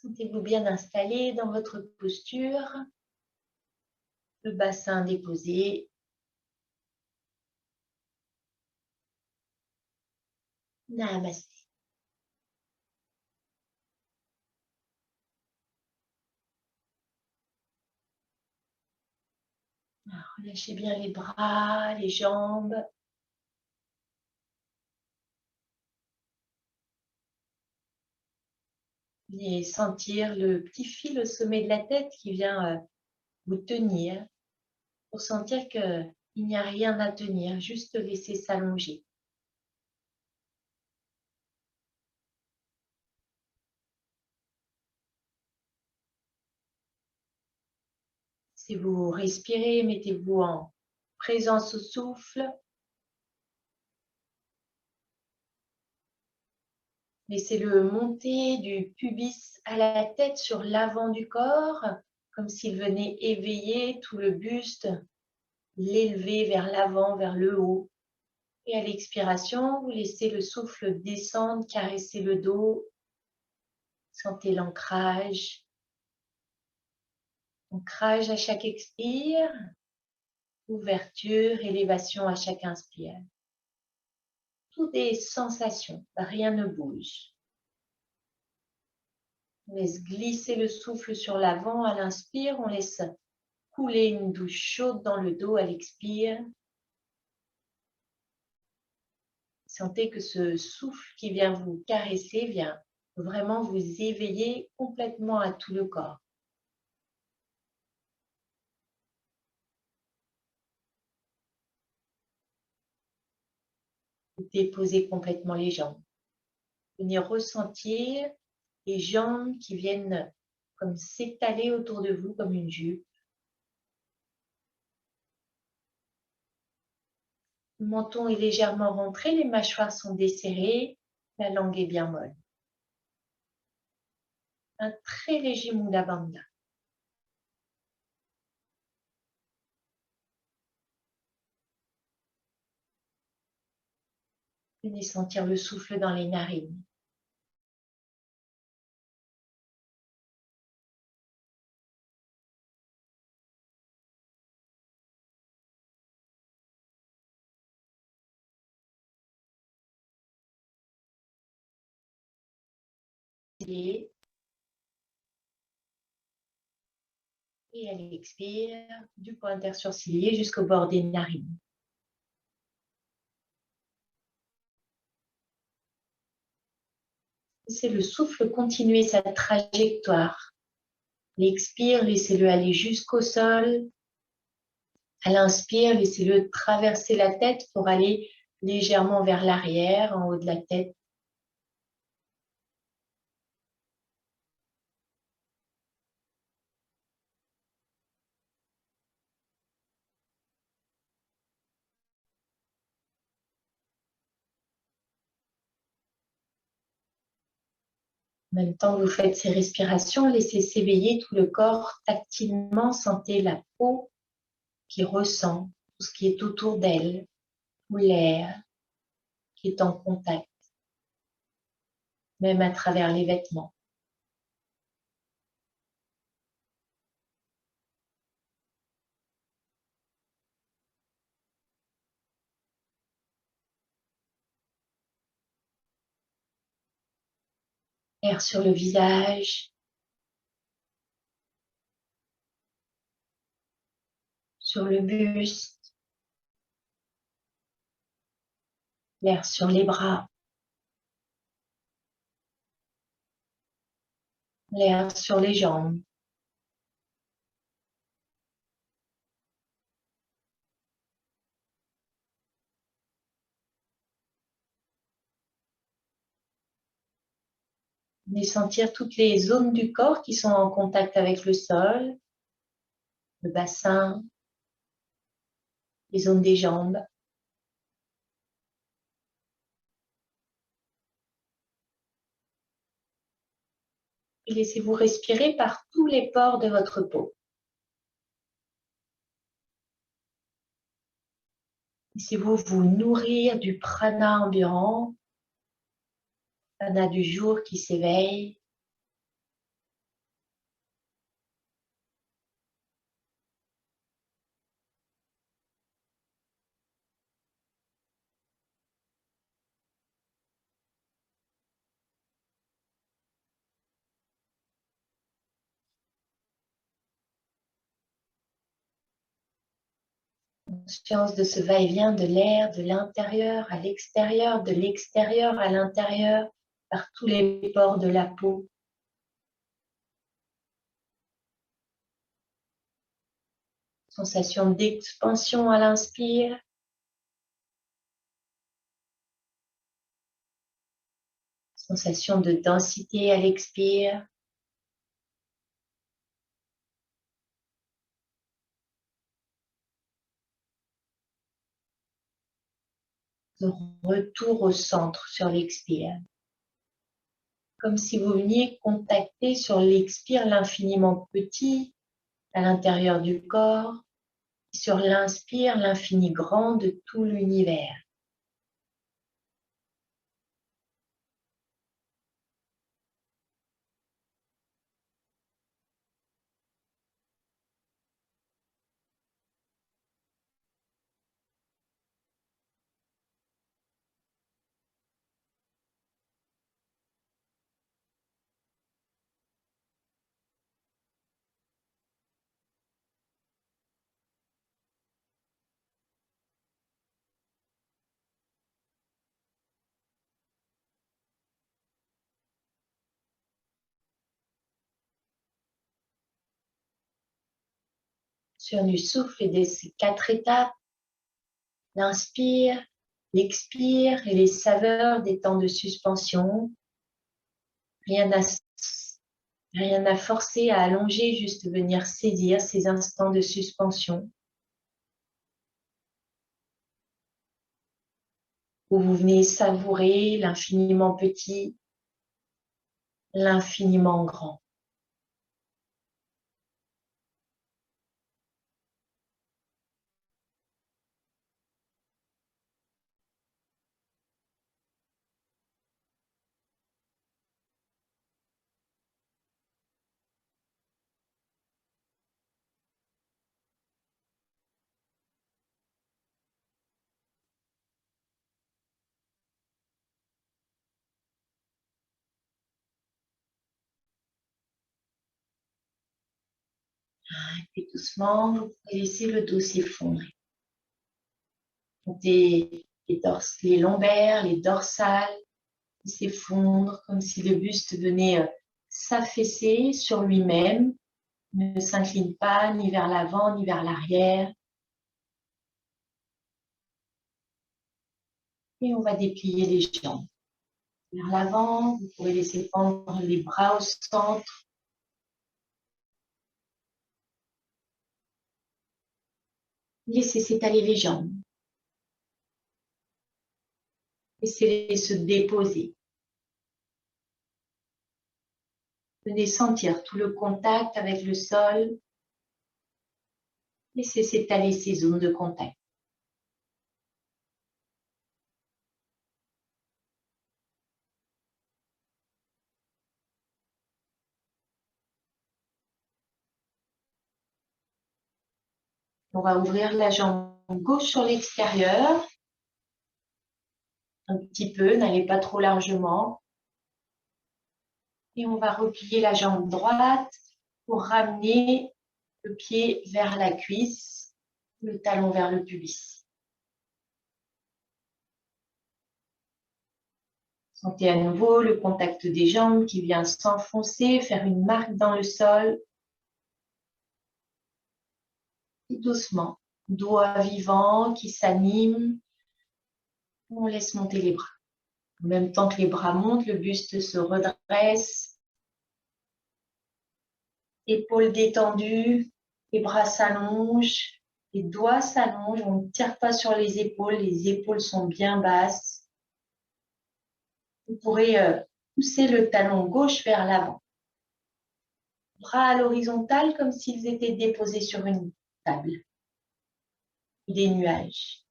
Sentez-vous bien installé dans votre posture, le bassin déposé. Namasté. Relâchez bien les bras, les jambes. Et sentir le petit fil au sommet de la tête qui vient vous tenir, pour sentir qu'il n'y a rien à tenir, juste laisser s'allonger. Si vous respirez, mettez-vous en présence au souffle. Laissez-le monter du pubis à la tête sur l'avant du corps, comme s'il venait éveiller tout le buste, l'élever vers l'avant, vers le haut. Et à l'expiration, vous laissez le souffle descendre, caresser le dos. Sentez l'ancrage. Ancrage à chaque expire. Ouverture, élévation à chaque inspire. Tout est sensation, rien ne bouge. On laisse glisser le souffle sur l'avant à l'inspire. On laisse couler une douche chaude dans le dos à l'expire. Sentez que ce souffle qui vient vous caresser vient vraiment vous éveiller complètement à tout le corps. Vous déposez complètement les jambes. Venez ressentir les jambes qui viennent comme s'étaler autour de vous comme une jupe. Le menton est légèrement rentré, les mâchoires sont desserrées, la langue est bien molle. Un très léger Mula Bandha. Venez sentir le souffle dans les narines. Et elle expire du point intersourcilier jusqu'au bord des narines. Laissez le souffle continuer sa trajectoire. L'expire, laissez-le aller jusqu'au sol. À l'inspire, laissez-le traverser la tête pour aller légèrement vers l'arrière, en haut de la tête. En même temps que vous faites ces respirations, laissez s'éveiller tout le corps tactilement. Sentez la peau qui ressent tout ce qui est autour d'elle, ou l'air qui est en contact, même à travers les vêtements. L'air sur le visage, sur le buste, l'air sur les bras, l'air sur les jambes. Venez sentir toutes les zones du corps qui sont en contact avec le sol, le bassin, les zones des jambes. Et laissez-vous respirer par tous les pores de votre peau. Laissez-vous vous nourrir du prana ambiant, prana du jour qui s'éveille. Conscience de ce va-et-vient de l'air, de l'intérieur à l'extérieur, de l'extérieur à l'intérieur, par tous les pores de la peau. Sensation d'expansion à l'inspire. Sensation de densité à l'expire. De retour au centre sur l'expire. Comme si vous veniez contacter sur l'expire l'infiniment petit à l'intérieur du corps. Sur l'inspire, l'infini grand de tout l'univers. Sur du souffle et de ces 4 étapes, l'inspire, l'expire et les saveurs des temps de suspension. Rien à forcer, à allonger, juste venir saisir ces instants de suspension. Où vous venez savourer l'infiniment petit, l'infiniment grand. Et puis doucement, vous pouvez laisser le dos s'effondrer. Les lombaires, les dorsales qui s'effondrent comme si le buste venait s'affaisser sur lui-même, ne s'incline pas ni vers l'avant ni vers l'arrière. Et on va déplier les jambes. Vers l'avant, vous pouvez laisser pendre les bras au centre. Laissez s'étaler les jambes. Laissez-les se déposer. Venez sentir tout le contact avec le sol. Laissez s'étaler ces zones de contact. On va ouvrir la jambe gauche sur l'extérieur. Un petit peu, n'allez pas trop largement. Et on va replier la jambe droite pour ramener le pied vers la cuisse, le talon vers le pubis. Sentez à nouveau le contact des jambes qui vient s'enfoncer, faire une marque dans le sol. Et doucement, doigt vivant qui s'anime. On laisse monter les bras. En même temps que les bras montent, le buste se redresse. Épaules détendues, les bras s'allongent, les doigts s'allongent. On ne tire pas sur les épaules sont bien basses. Vous pourrez pousser le talon gauche vers l'avant. Bras à l'horizontale comme s'ils étaient déposés sur une table. Des nuages.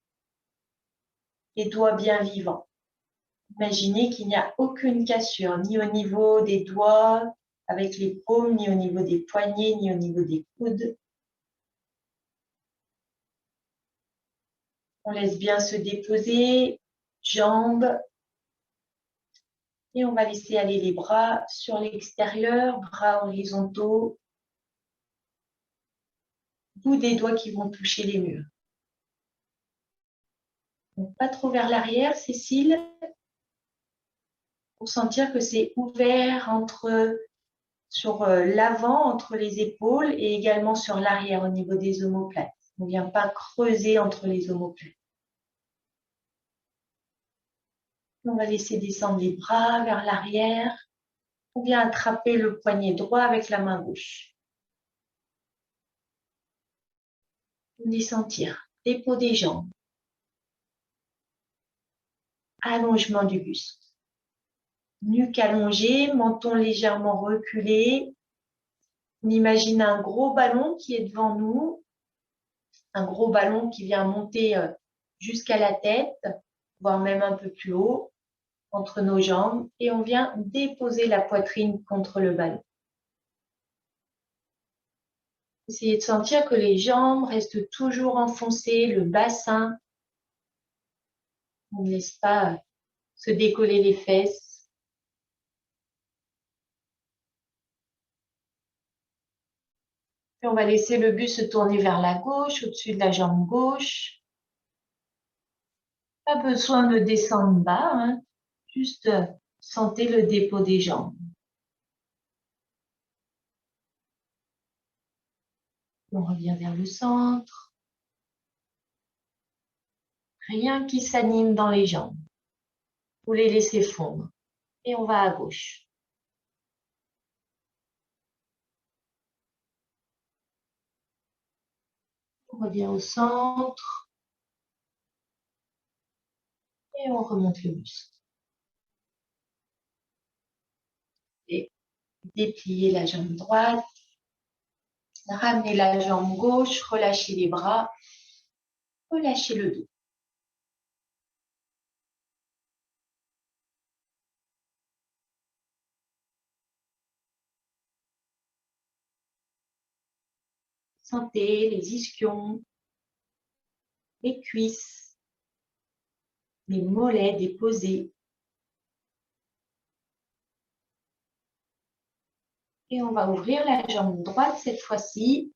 Les doigts bien vivants. Imaginez qu'il n'y a aucune cassure, ni au niveau des doigts avec les paumes, ni au niveau des poignets, ni au niveau des coudes. On laisse bien se déposer, jambes. Et on va laisser aller les bras sur l'extérieur, bras horizontaux. Bout des doigts qui vont toucher les murs. Donc, pas trop vers l'arrière, Cécile, pour sentir que c'est ouvert sur l'avant, entre les épaules et également sur l'arrière au niveau des omoplates. On ne vient pas creuser entre les omoplates. On va laisser descendre les bras vers l'arrière. On vient attraper le poignet droit avec la main gauche. Venez sentir dépôt des jambes. Allongement du buste. Nuque allongée, menton légèrement reculé. On imagine un gros ballon qui est devant nous. Un gros ballon qui vient monter jusqu'à la tête, voire même un peu plus haut, entre nos jambes. Et on vient déposer la poitrine contre le ballon. Essayez de sentir que les jambes restent toujours enfoncées, le bassin. On ne laisse pas se décoller les fesses. Puis on va laisser le buste se tourner vers la gauche, au-dessus de la jambe gauche. Pas besoin de descendre bas, hein. Juste sentez le dépôt des jambes. On revient vers le centre. Rien qui s'anime dans les jambes. Vous les laissez fondre. Et on va à gauche. On revient au centre. Et on remonte le buste. Et dépliez la jambe droite. Ramenez la jambe gauche. Relâchez les bras. Relâchez le dos. Sentez les ischions, les cuisses, les mollets déposés. Et on va ouvrir la jambe droite cette fois-ci.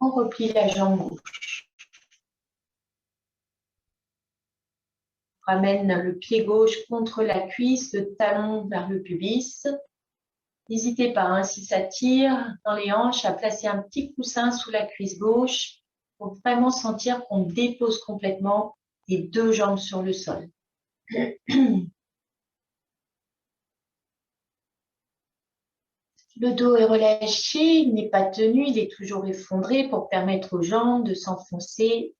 On replie la jambe gauche. On ramène le pied gauche contre la cuisse, le talon vers le pubis. N'hésitez pas, hein, si ça tire dans les hanches, à placer un petit coussin sous la cuisse gauche pour vraiment sentir qu'on dépose complètement les deux jambes sur le sol. Le dos est relâché, il n'est pas tenu, il est toujours effondré pour permettre aux jambes de s'enfoncer.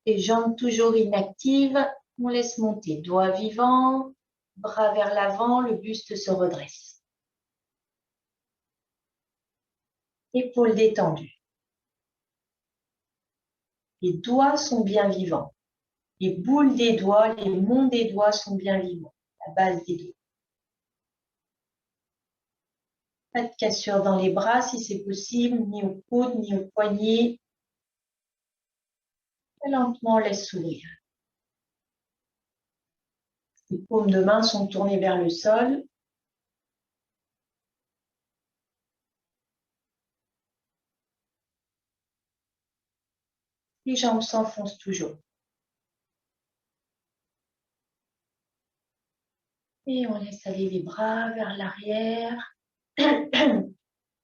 Les jambes toujours inactives, on laisse monter, doigts vivants, bras vers l'avant, le buste se redresse. Épaules détendues. Les doigts sont bien vivants. Les boules des doigts, les monts des doigts sont bien vivants, la base des doigts. Pas de cassure dans les bras si c'est possible, ni au coude, ni au poignet. Et lentement, on laisse s'ouvrir. Les paumes de main sont tournées vers le sol. Les jambes s'enfoncent toujours. Et on laisse aller les bras vers l'arrière.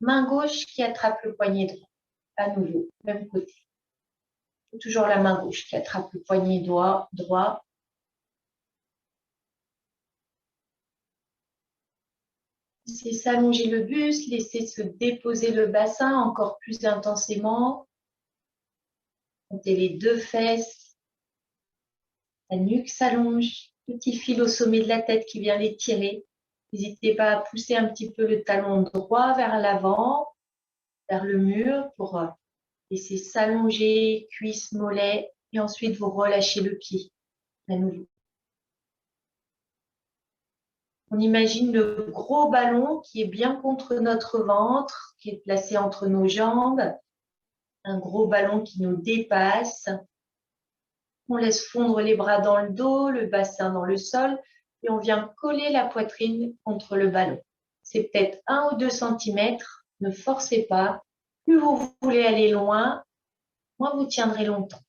Main gauche qui attrape le poignet droit. À nouveau, même côté. Toujours la main gauche qui attrape le poignet droit. Laissez s'allonger le buste, laissez se déposer le bassin encore plus intensément. Montez les deux fesses. La nuque s'allonge. Petit fil au sommet de la tête qui vient l'étirer. N'hésitez pas à pousser un petit peu le talon droit vers l'avant, vers le mur pour laisser s'allonger, cuisses, mollets. Et ensuite, vous relâchez le pied à nouveau. On imagine le gros ballon qui est bien contre notre ventre, qui est placé entre nos jambes. Un gros ballon qui nous dépasse. On laisse fondre les bras dans le dos, le bassin dans le sol et on vient coller la poitrine contre le ballon. C'est peut-être 1 ou 2 centimètres, ne forcez pas. Plus vous voulez aller loin, moins vous tiendrez longtemps.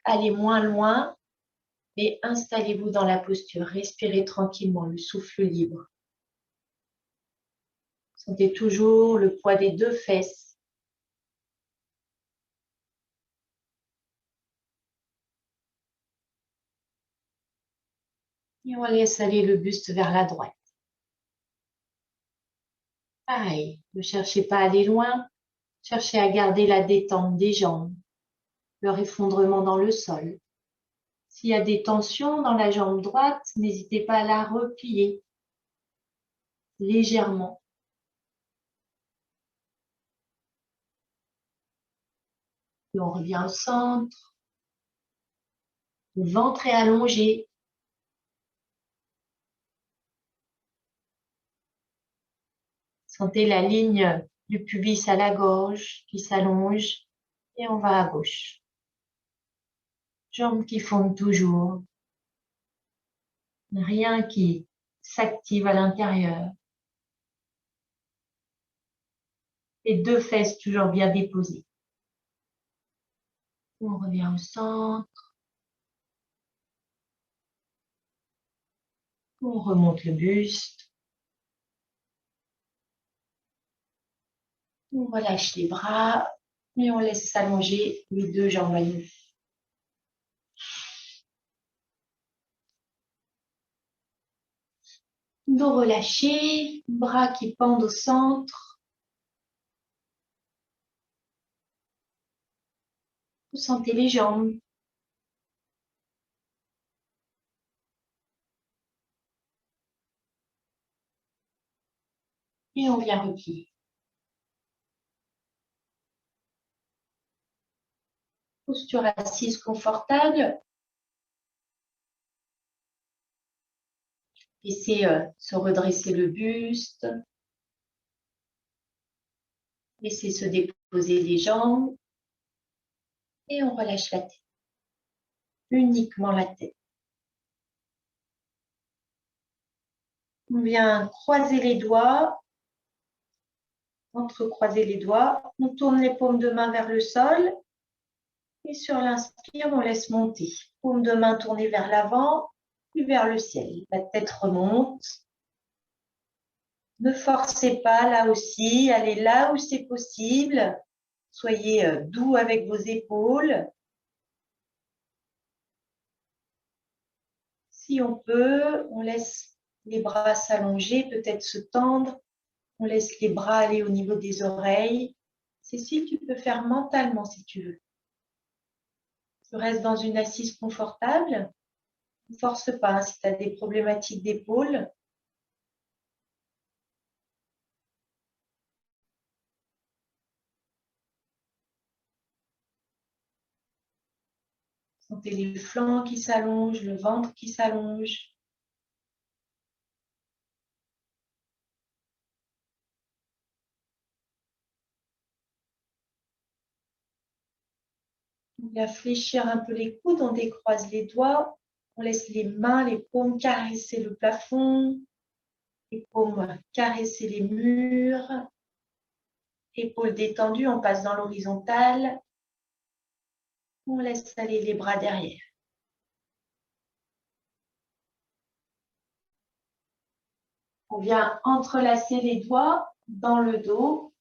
Allez moins loin, mais installez-vous dans la posture. Respirez tranquillement, le souffle libre. Sentez toujours le poids des deux fesses. Et on laisse aller le buste vers la droite. Pareil, ne cherchez pas à aller loin. Cherchez à garder la détente des jambes, leur effondrement dans le sol. S'il y a des tensions dans la jambe droite, n'hésitez pas à la replier légèrement. Et on revient au centre. Le ventre est allongé. Sentez la ligne du pubis à la gorge qui s'allonge et on va à gauche. Jambes qui fondent toujours. Rien qui s'active à l'intérieur. Les deux fesses toujours bien déposées. On revient au centre. On remonte le buste. On relâche les bras et on laisse s'allonger les deux jambes à nous. Dos relâché, bras qui pendent au centre. Vous sentez les jambes. Et on vient replier. Posture assise confortable. Laissez se redresser le buste. Laissez se déposer les jambes. Et on relâche la tête. Uniquement la tête. On vient croiser les doigts. Entrecroiser les doigts. On tourne les paumes de main vers le sol. Et sur l'inspire, on laisse monter. Paume de main tournée vers l'avant, puis vers le ciel. La tête remonte. Ne forcez pas là aussi. Allez là où c'est possible. Soyez doux avec vos épaules. Si on peut, on laisse les bras s'allonger, peut-être se tendre. On laisse les bras aller au niveau des oreilles. Cécile, tu peux faire mentalement si tu veux. Tu restes dans une assise confortable. Ne force pas hein, si tu as des problématiques d'épaule. Sentez les flancs qui s'allongent, le ventre qui s'allonge. On vient fléchir un peu les coudes, on décroise les doigts. On laisse les mains, les paumes caresser le plafond. Les paumes caresser les murs. Épaules détendues, on passe dans l'horizontale. On laisse aller les bras derrière. On vient entrelacer les doigts dans le dos.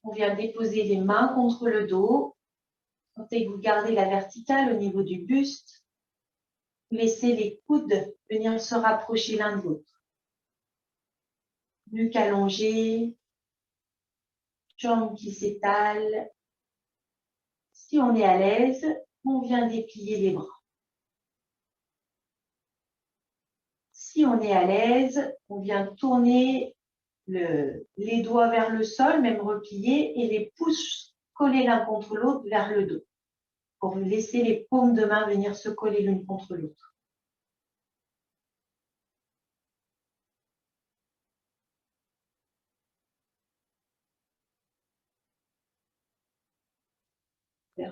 On vient déposer les mains contre le dos. Sentez que vous gardez la verticale au niveau du buste. Laissez les coudes venir se rapprocher l'un de l'autre. Nuque allongée. Jambes qui s'étalent. Si on est à l'aise, on vient déplier les bras. Si on est à l'aise, on vient tourner les doigts vers le sol, même repliés, et les pouces collés l'un contre l'autre vers le dos, pour laisser les paumes de main venir se coller l'une contre l'autre.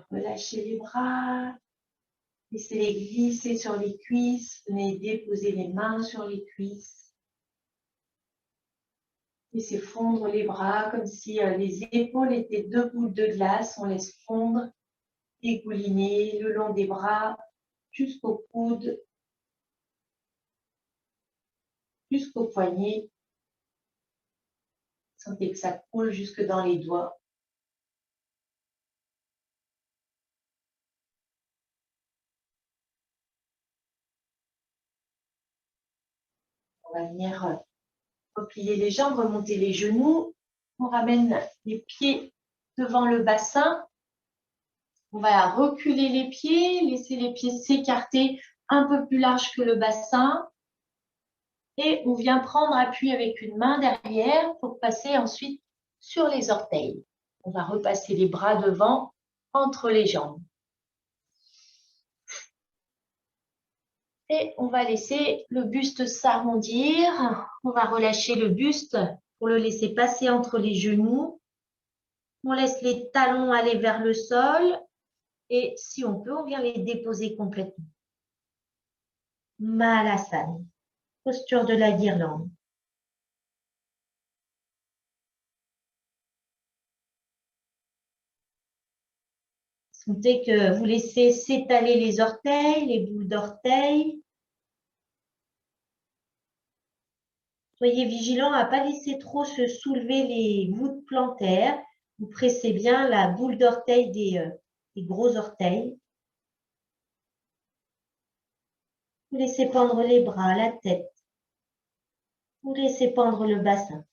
Relâchez les bras, laissez-les glisser sur les cuisses, venez déposer les mains sur les cuisses. Laissez fondre les bras comme si les épaules étaient deux boules de glace, on laisse fondre dégouliner le long des bras jusqu'au coude, jusqu'au poignet. Sentez que ça coule jusque dans les doigts. On va venir replier les jambes, remonter les genoux. On ramène les pieds devant le bassin. On va reculer les pieds, laisser les pieds s'écarter un peu plus large que le bassin. Et on vient prendre appui avec une main derrière pour passer ensuite sur les orteils. On va repasser les bras devant, entre les jambes. Et on va laisser le buste s'arrondir. On va relâcher le buste pour le laisser passer entre les genoux. On laisse les talons aller vers le sol. Et si on peut, on vient les déposer complètement. Malasana, posture de la guirlande. Sentez que vous laissez s'étaler les orteils, les boules d'orteils. Soyez vigilant à ne pas laisser trop se soulever les voûtes plantaires. Vous pressez bien la boule d'orteil des gros orteils. Vous laissez pendre les bras, la tête. Vous laissez pendre le bassin.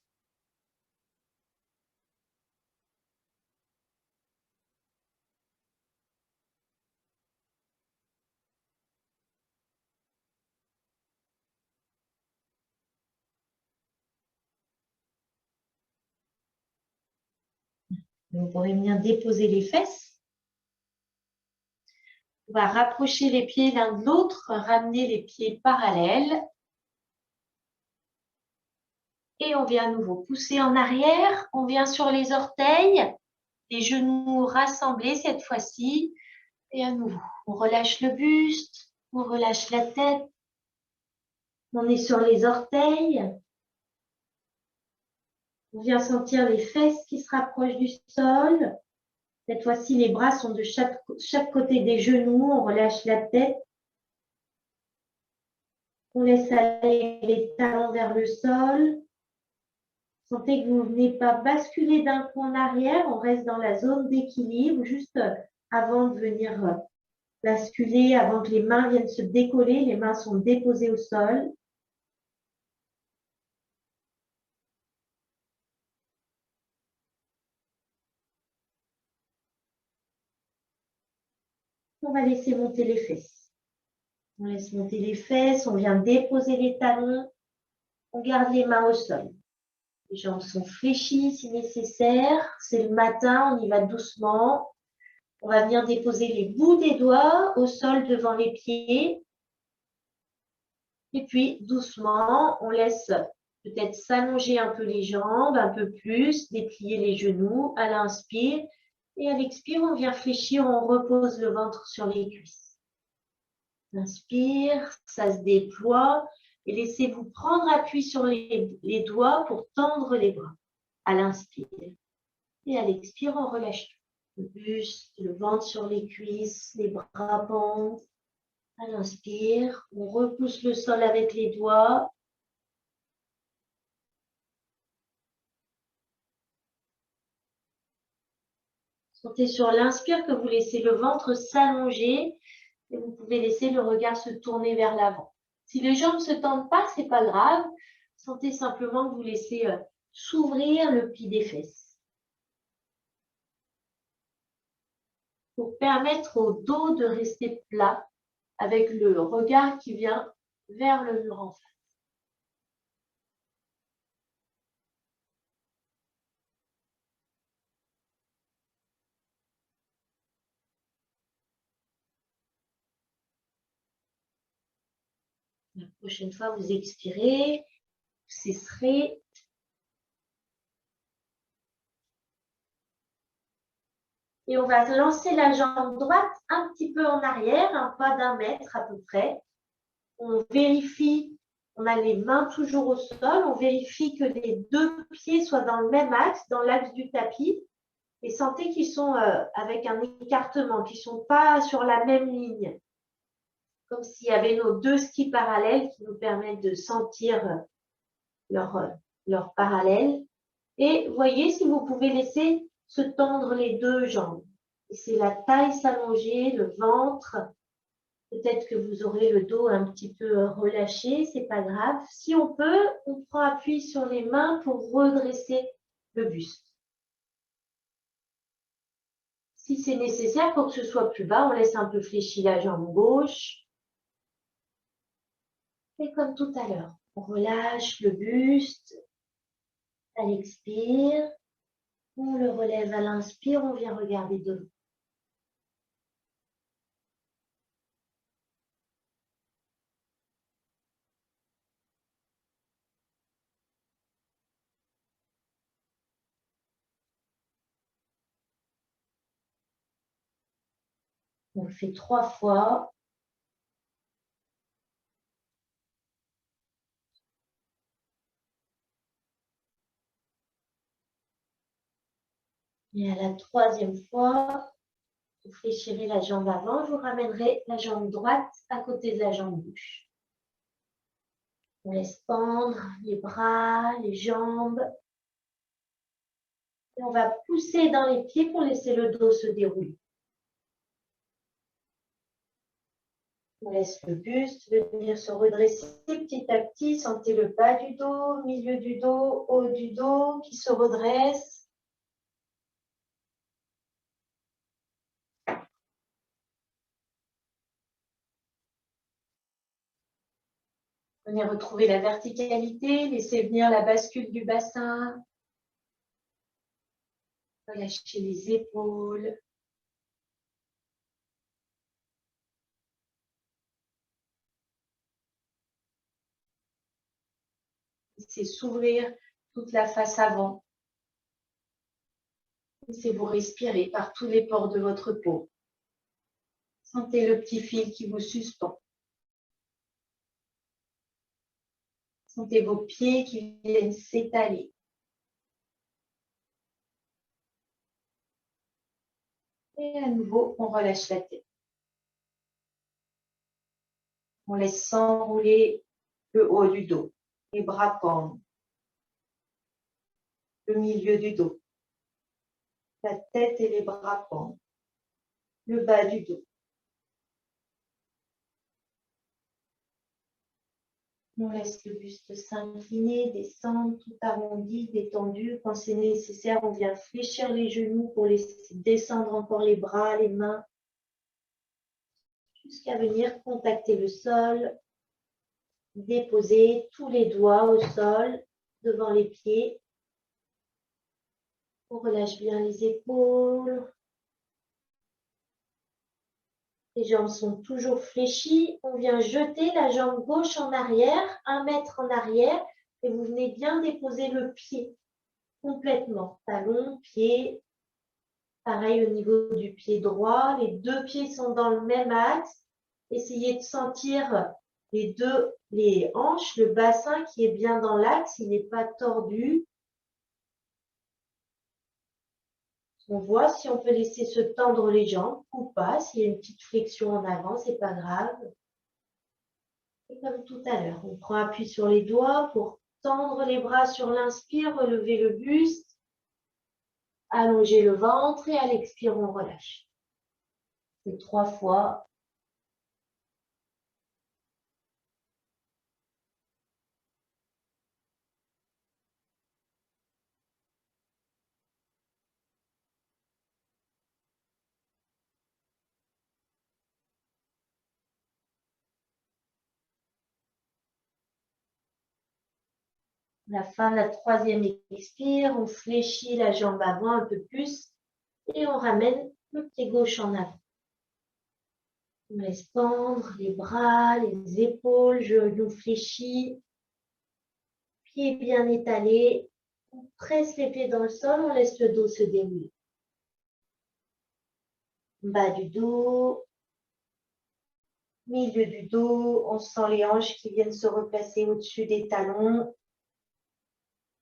Vous pourrez venir déposer les fesses. On va rapprocher les pieds l'un de l'autre, ramener les pieds parallèles. Et on vient à nouveau pousser en arrière. On vient sur les orteils, les genoux rassemblés cette fois-ci. Et à nouveau, on relâche le buste, on relâche la tête. On est sur les orteils. On vient sentir les fesses qui se rapprochent du sol. Cette fois-ci, les bras sont de chaque côté des genoux. On relâche la tête. On laisse aller les talons vers le sol. Sentez que vous ne venez pas basculer d'un coup en arrière. On reste dans la zone d'équilibre juste avant de venir basculer, avant que les mains viennent se décoller. Les mains sont déposées au sol. On va laisser monter les fesses. On laisse monter les fesses, on vient déposer les talons, on garde les mains au sol. Les jambes sont fléchies si nécessaire. C'est le matin, on y va doucement. On va venir déposer les bouts des doigts au sol devant les pieds. Et puis, doucement, on laisse peut-être s'allonger un peu les jambes, un peu plus, déplier les genoux à l'inspire. Et à l'expire, on vient fléchir, on repose le ventre sur les cuisses. Inspire, ça se déploie et laissez-vous prendre appui sur les doigts pour tendre les bras à l'inspire. Et à l'expire, on relâche tout. Le buste, le ventre sur les cuisses, les bras pendent. À l'inspire, on repousse le sol avec les doigts. Sentez sur l'inspire que vous laissez le ventre s'allonger et vous pouvez laisser le regard se tourner vers l'avant. Si les jambes ne se tendent pas, ce n'est pas grave. Sentez simplement que vous laissez s'ouvrir le pli des fesses. Pour permettre au dos de rester plat avec le regard qui vient vers le mur en face. La prochaine fois, vous expirez, vous cesserez. Et on va lancer la jambe droite un petit peu en arrière, un pas d'1 mètre à peu près. On vérifie, on a les mains toujours au sol, on vérifie que les 2 pieds soient dans le même axe, dans l'axe du tapis. Et sentez qu'ils sont avec un écartement, qu'ils ne sont pas sur la même ligne. Comme s'il y avait nos deux skis parallèles qui nous permettent de sentir leur parallèle. Et voyez si vous pouvez laisser se tendre les deux jambes. Laissez la taille s'allonger, le ventre. Peut-être que vous aurez le dos un petit peu relâché, c'est pas grave. Si on peut, on prend appui sur les mains pour redresser le buste. Si c'est nécessaire pour que ce soit plus bas, on laisse un peu fléchir la jambe gauche. Et comme tout à l'heure, on relâche le buste à l'expire. On le relève à l'inspire, on vient regarder devant. On le fait 3 fois. Et à la 3e fois, vous fléchirez la jambe avant, je vous ramènerai la jambe droite à côté de la jambe gauche. On laisse pendre les bras, les jambes. Et on va pousser dans les pieds pour laisser le dos se dérouler. On laisse le buste venir se redresser petit à petit. Sentez le bas du dos, milieu du dos, haut du dos qui se redresse. Venez retrouver la verticalité. Laissez venir la bascule du bassin. Relâchez les épaules. Laissez s'ouvrir toute la face avant. Laissez-vous respirer par tous les pores de votre peau. Sentez le petit fil qui vous suspend. Sentez vos pieds qui viennent s'étaler. Et à nouveau, on relâche la tête. On laisse s'enrouler le haut du dos. Les bras pendent. Le milieu du dos. La tête et les bras pendent. Le bas du dos. On laisse le buste s'incliner, descendre, tout arrondi, détendu. Quand c'est nécessaire, on vient fléchir les genoux pour laisser descendre encore les bras, les mains, jusqu'à venir contacter le sol. Déposer tous les doigts au sol, devant les pieds. On relâche bien les épaules. Les jambes sont toujours fléchies. On vient jeter la jambe gauche en arrière, 1 mètre en arrière, et vous venez bien déposer le pied complètement. Talon, pied. Pareil au niveau du pied droit. Les deux pieds sont dans le même axe. Essayez de sentir les hanches, le bassin qui est bien dans l'axe, il n'est pas tordu. On voit si on peut laisser se tendre les jambes ou pas. S'il y a une petite flexion en avant, c'est pas grave. Et comme tout à l'heure, on prend appui sur les doigts pour tendre les bras sur l'inspire, relever le buste, allonger le ventre et à l'expire, on relâche. C'est 3 fois. À la fin de la 3e expire, on fléchit la jambe avant un peu plus et on ramène le pied gauche en avant. On laisse pendre les bras, les épaules, genoux fléchis, pieds bien étalés. On presse les pieds dans le sol, on laisse le dos se dérouler. Bas du dos, milieu du dos, on sent les hanches qui viennent se replacer au-dessus des talons.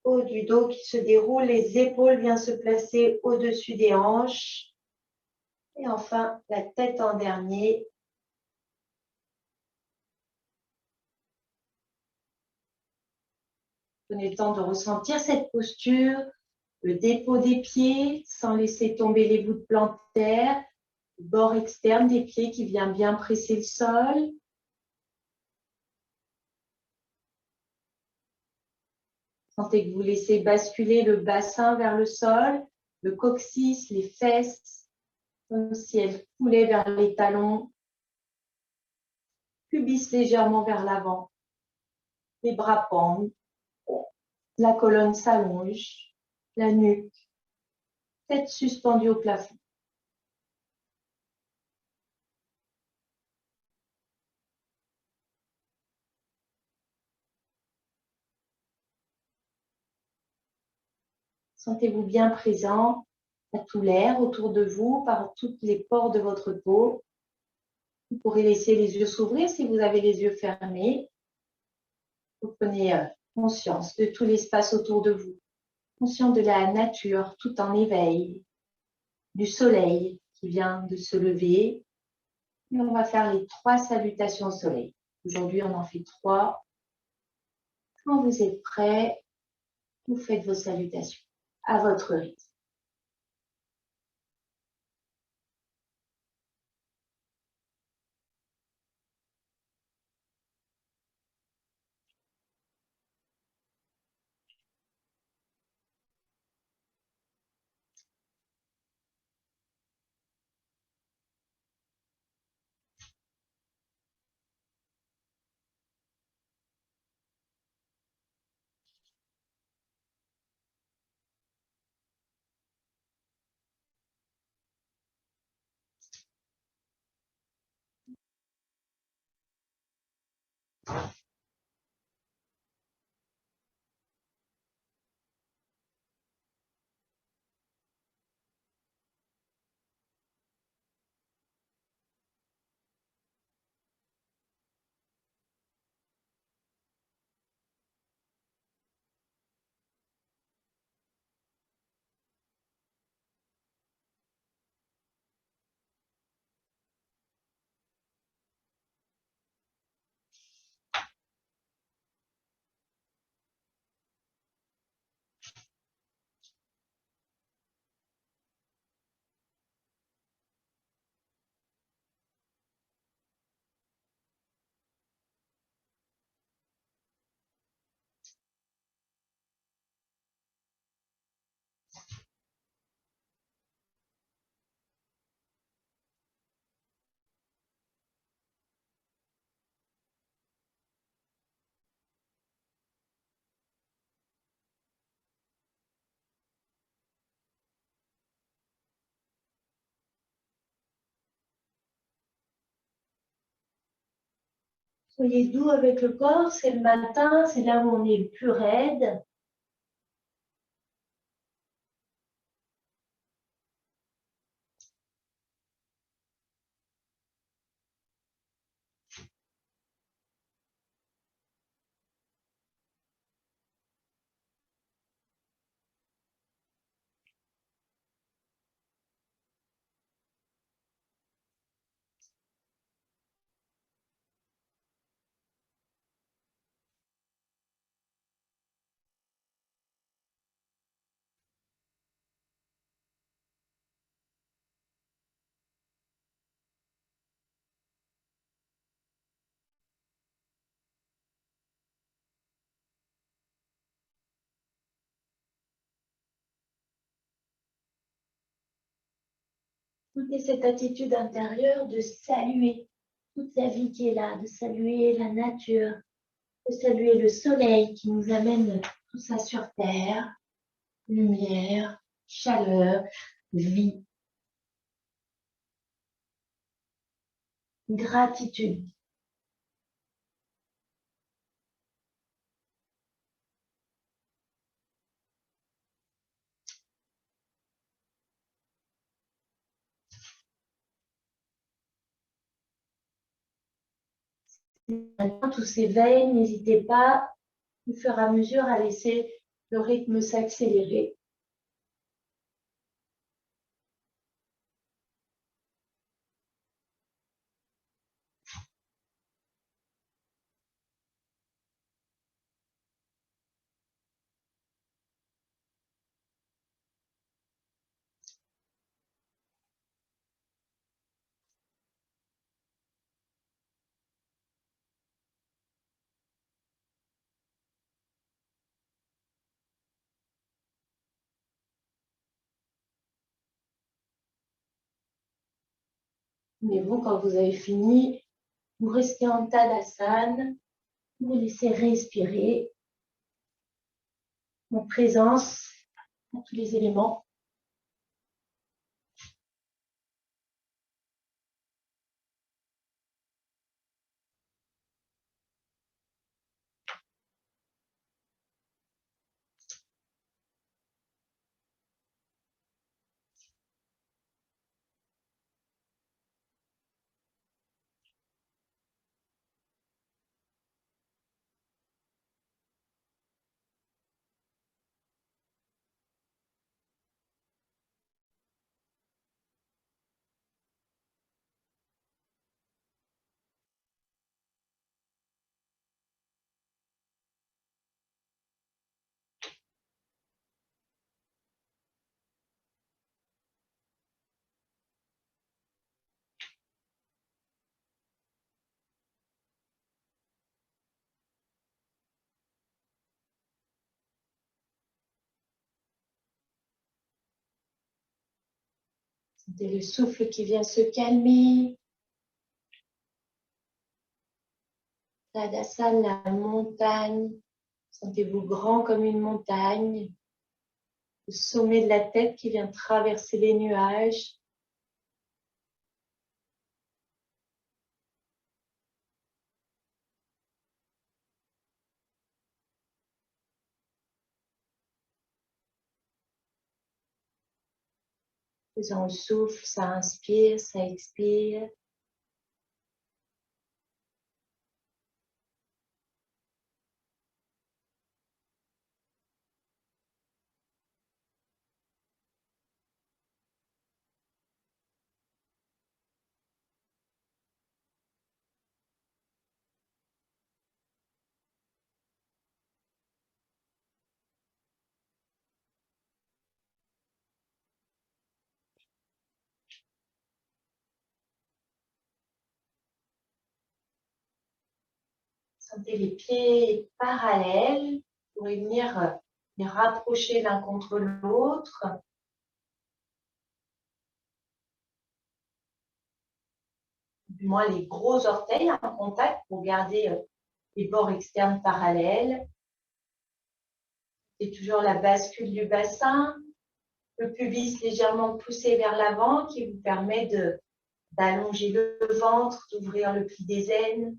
haut du dos qui se déroule, les épaules viennent se placer au-dessus des hanches. Et enfin, la tête en dernier. Prenez le temps de ressentir cette posture, le dépôt des pieds sans laisser tomber les voûtes plantaires, le bord externe des pieds qui vient bien presser le sol. Sentez que vous laissez basculer le bassin vers le sol, le coccyx, les fesses, comme si elles coulaient vers les talons. Pubis légèrement vers l'avant. Les bras pendent. La colonne s'allonge. La nuque. Tête suspendue au plafond. Sentez-vous bien présent à tout l'air autour de vous, par toutes les pores de votre peau. Vous pourrez laisser les yeux s'ouvrir si vous avez les yeux fermés. Vous prenez conscience de tout l'espace autour de vous, conscient de la nature tout en éveil, du soleil qui vient de se lever. Et on va faire les 3 salutations au soleil. Aujourd'hui, on en fait 3. Quand vous êtes prêts, vous faites vos salutations à votre rythme. Soyez doux avec le corps, c'est le matin, c'est là où on est le plus raide. Écoutez cette attitude intérieure de saluer toute la vie qui est là, de saluer la nature, de saluer le soleil qui nous amène tout ça sur terre, lumière, chaleur, vie, gratitude. Maintenant, tout s'éveille, n'hésitez pas au fur et à mesure à laisser le rythme s'accélérer. Mais vous, quand vous avez fini, vous restez en Tadasana, vous laissez respirer en présence de tous les éléments. Sentez le souffle qui vient se calmer. Tadasana, la montagne. Sentez-vous grand comme une montagne. Le sommet de la tête qui vient traverser les nuages. Faisant le souffle, ça inspire, ça expire. Sentez les pieds parallèles. Vous pourrez venir les rapprocher l'un contre l'autre. Du moins les gros orteils en contact pour garder les bords externes parallèles. C'est toujours la bascule du bassin. Le pubis légèrement poussé vers l'avant qui vous permet d'allonger le ventre, d'ouvrir le pli des aines.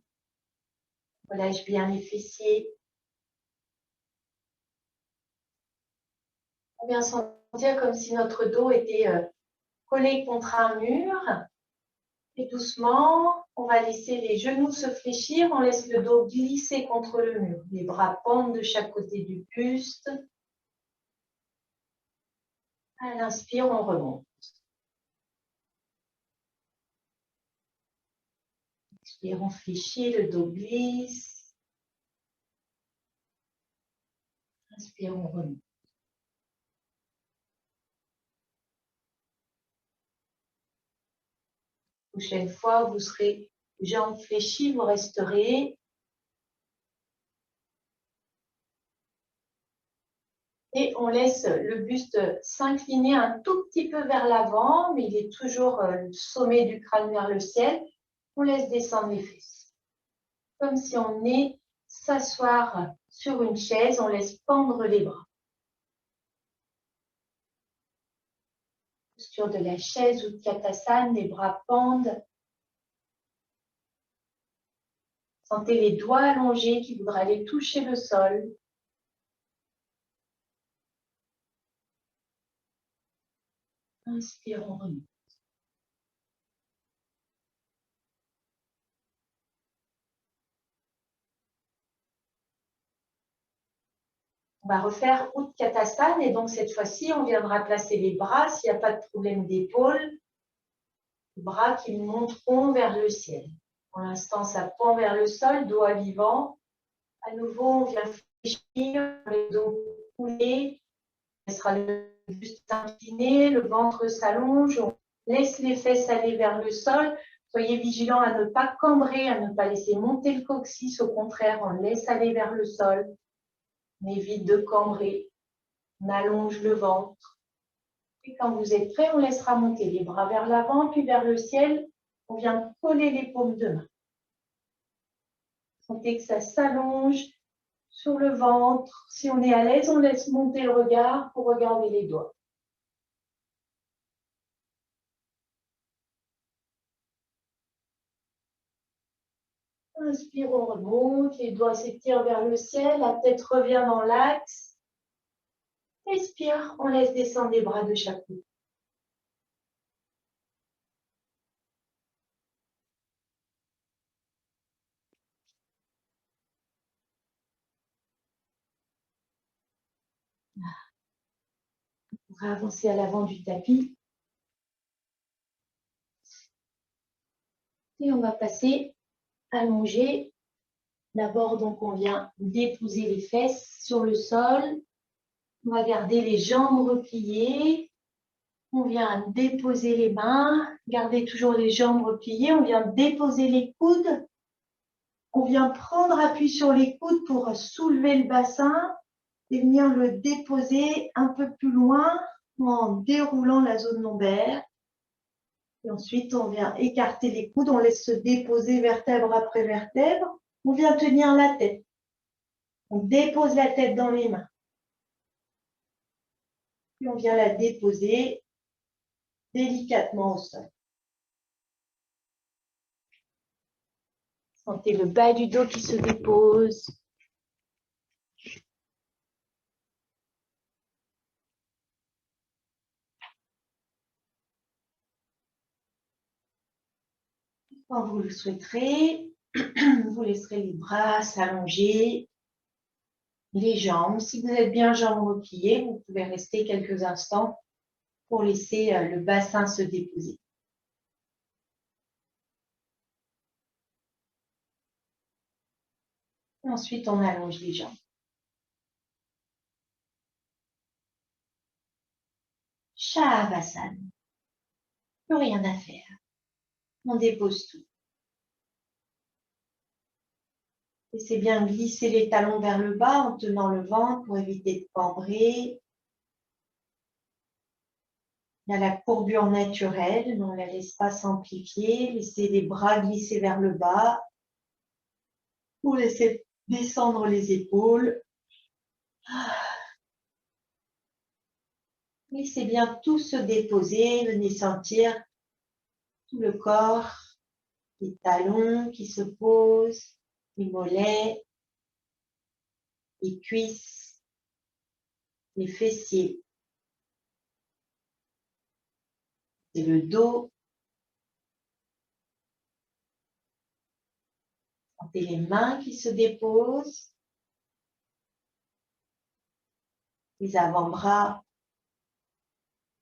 Relâche bien les fessiers. On vient sentir comme si notre dos était collé contre un mur. Et doucement, on va laisser les genoux se fléchir. On laisse le dos glisser contre le mur. Les bras pendent de chaque côté du buste. À l'inspire, on remonte. Expire, on fléchit, le dos glisse. Inspire, on remonte. Prochaine fois, vous serez jambes fléchies, vous resterez. Et on laisse le buste s'incliner un tout petit peu vers l'avant, mais il est toujours le sommet du crâne vers le ciel. On laisse descendre les fesses. Comme si on venait s'asseoir sur une chaise, on laisse pendre les bras. Posture de la chaise ou de Katasana, les bras pendent. Sentez les doigts allongés qui voudraient aller toucher le sol. Inspire, on remonte. On On va refaire Utkatasana et donc cette fois-ci, on viendra placer les bras s'il n'y a pas de problème d'épaule. Les bras qui monteront vers le ciel. Pour l'instant, ça pend vers le sol, dos à vivant. À nouveau, on vient fléchir, le dos couler. On laissera le buste s'incliner, le ventre s'allonge. On laisse les fesses aller vers le sol. Soyez vigilants à ne pas cambrer, à ne pas laisser monter le coccyx. Au contraire, on laisse aller vers le sol. On évite de cambrer. On allonge le ventre. Et quand vous êtes prêts, on laissera monter les bras vers l'avant, puis vers le ciel. On vient coller les paumes de main. Sentez que ça s'allonge sur le ventre. Si on est à l'aise, on laisse monter le regard pour regarder les doigts. Inspire, on remonte, les doigts s'étirent vers le ciel, la tête revient dans l'axe. Expire, on laisse descendre les bras de chaque côté. On va avancer à l'avant du tapis. Et on va passer allongé. D'abord, donc, on vient déposer les fesses sur le sol. On va garder les jambes repliées. On vient déposer les mains. Gardez toujours les jambes repliées. On vient déposer les coudes. On vient prendre appui sur les coudes pour soulever le bassin et venir le déposer un peu plus loin en déroulant la zone lombaire. Et ensuite, on vient écarter les coudes. On laisse se déposer vertèbre après vertèbre. On vient tenir la tête. On dépose la tête dans les mains. Puis on vient la déposer délicatement au sol. Sentez le bas du dos qui se dépose. Quand vous le souhaiterez, vous laisserez les bras s'allonger, les jambes. Si vous êtes bien jambes repliées, vous pouvez rester quelques instants pour laisser le bassin se déposer. Ensuite, on allonge les jambes. Shavasana. Plus rien à faire. On dépose tout. Laissez bien glisser les talons vers le bas en tenant le ventre pour éviter de cambrer. Il y a la courbure naturelle, mais on ne la laisse pas s'amplifier. Laissez les bras glisser vers le bas. Vous laissez descendre les épaules. Laissez bien tout se déposer. Venez sentir tout le corps, les talons qui se posent, les mollets, les cuisses, les fessiers. C'est le dos. Sentez les mains qui se déposent. Les avant-bras,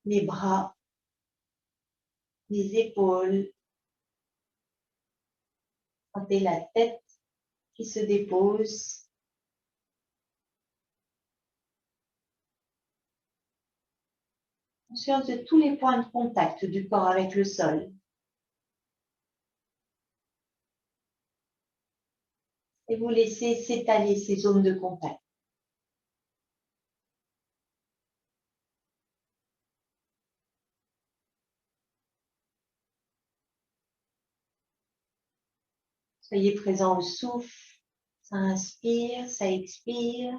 les bras, les épaules. Sentez la tête qui se dépose. Conscience de tous les points de contact du corps avec le sol. Et vous laissez s'étaler ces zones de contact. Soyez présent au souffle. Ça inspire, ça expire.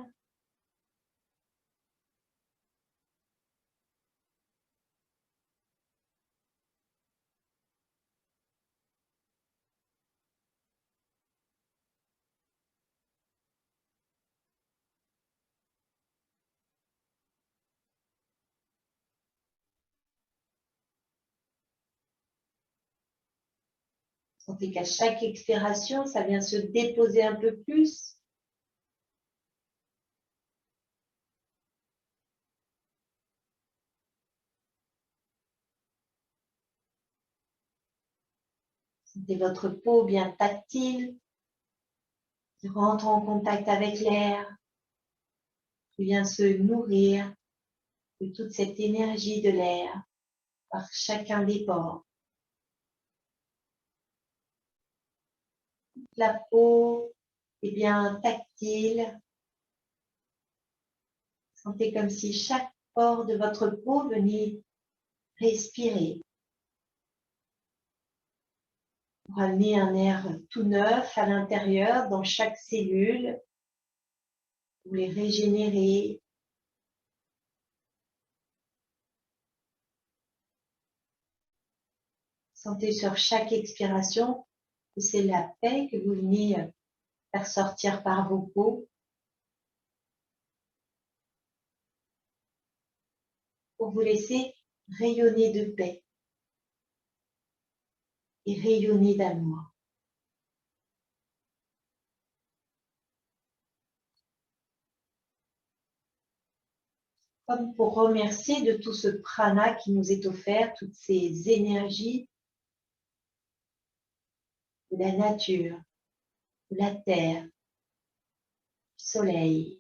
Sentez qu'à chaque expiration, ça vient se déposer un peu plus. Sentez votre peau bien tactile, qui rentre en contact avec l'air, qui vient se nourrir de toute cette énergie de l'air par chacun des pores. La peau est bien tactile. Sentez comme si chaque pore de votre peau venait respirer pour amener un air tout neuf à l'intérieur, dans chaque cellule, pour les régénérer. Sentez sur chaque expiration que c'est la paix que vous venez faire sortir par vos peaux pour vous laisser rayonner de paix et rayonner d'amour. Comme pour remercier de tout ce prana qui nous est offert, toutes ces énergies de la nature, de la terre, du soleil.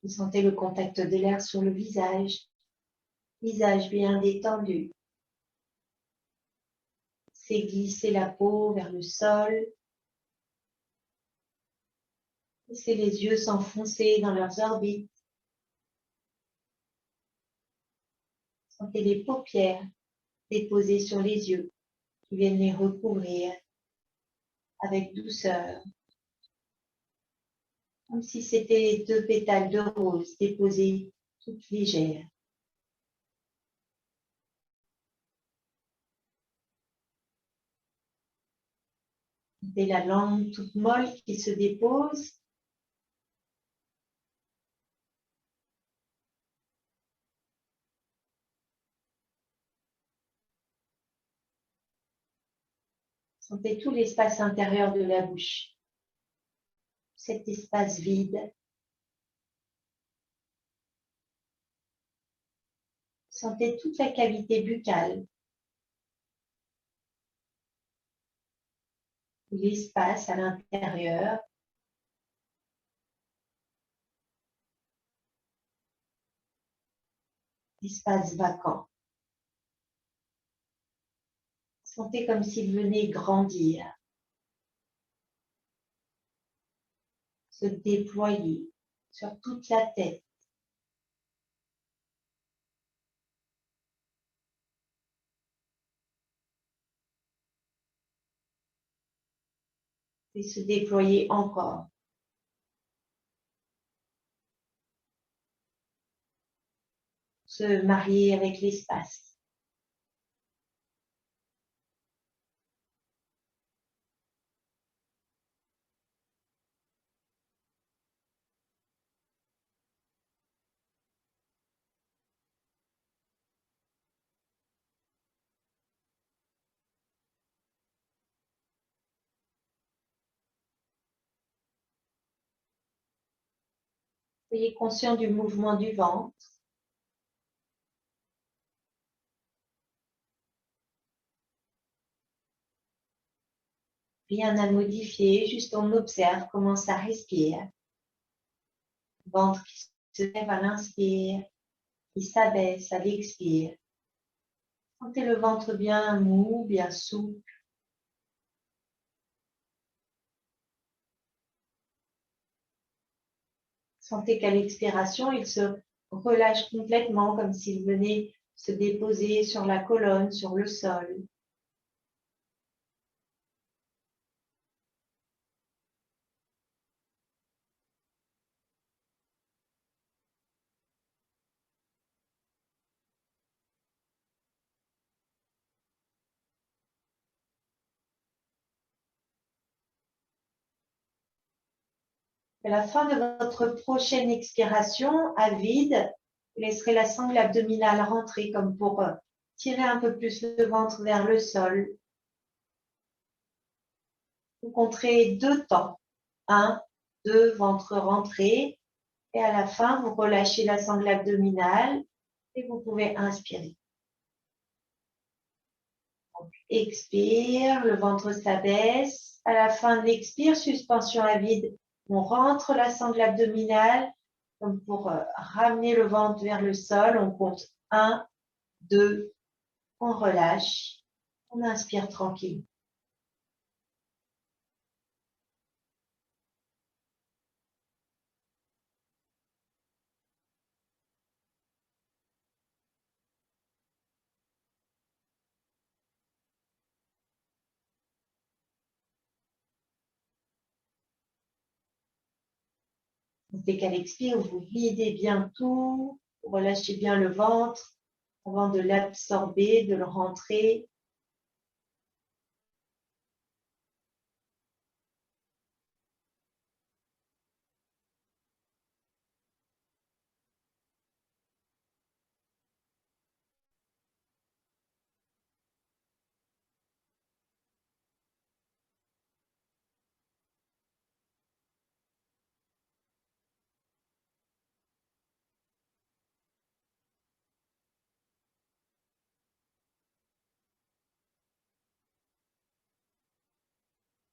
Vous sentez le contact de l'air sur le visage bien détendu. C'est glisser la peau vers le sol. Laissez les yeux s'enfoncer dans leurs orbites. Sentez les paupières déposées sur les yeux qui viennent les recouvrir avec douceur. Comme si c'était 2 pétales de rose déposés toutes légères. Sentez la langue toute molle qui se dépose. Sentez tout l'espace intérieur de la bouche. Cet espace vide. Sentez toute la cavité buccale. L'espace à l'intérieur. L'espace vacant. Sentez comme s'il venait grandir. Se déployer sur toute la tête. Et se déployer encore. Se marier avec l'espace. Soyez conscient du mouvement du ventre. Rien à modifier, juste on observe comment ça respire. Le ventre qui se lève à l'inspire, qui s'abaisse à l'expire. Sentez le ventre bien mou, bien souple. Sentez qu'à l'expiration, il se relâche complètement comme s'il venait se déposer sur la colonne, sur le sol. À la fin de votre prochaine expiration, à vide, vous laisserez la sangle abdominale rentrer comme pour tirer un peu plus le ventre vers le sol. Vous compterez 2 temps. 1, 2, ventre rentré. Et à la fin, vous relâchez la sangle abdominale et vous pouvez inspirer. Donc, expire, le ventre s'abaisse. À la fin de l'expire, suspension à vide, on rentre la sangle abdominale comme pour ramener le ventre vers le sol. On compte 1, 2, on relâche, on inspire tranquille. Dès qu'à l'expire, vous videz bien tout, vous relâchez bien le ventre avant de l'absorber, de le rentrer.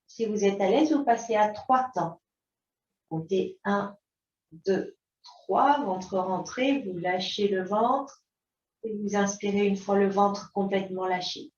Si vous êtes à l'aise, vous passez à 3 temps. Comptez 1, 2, 3, ventre rentré, vous lâchez le ventre et vous inspirez une fois le ventre complètement lâché.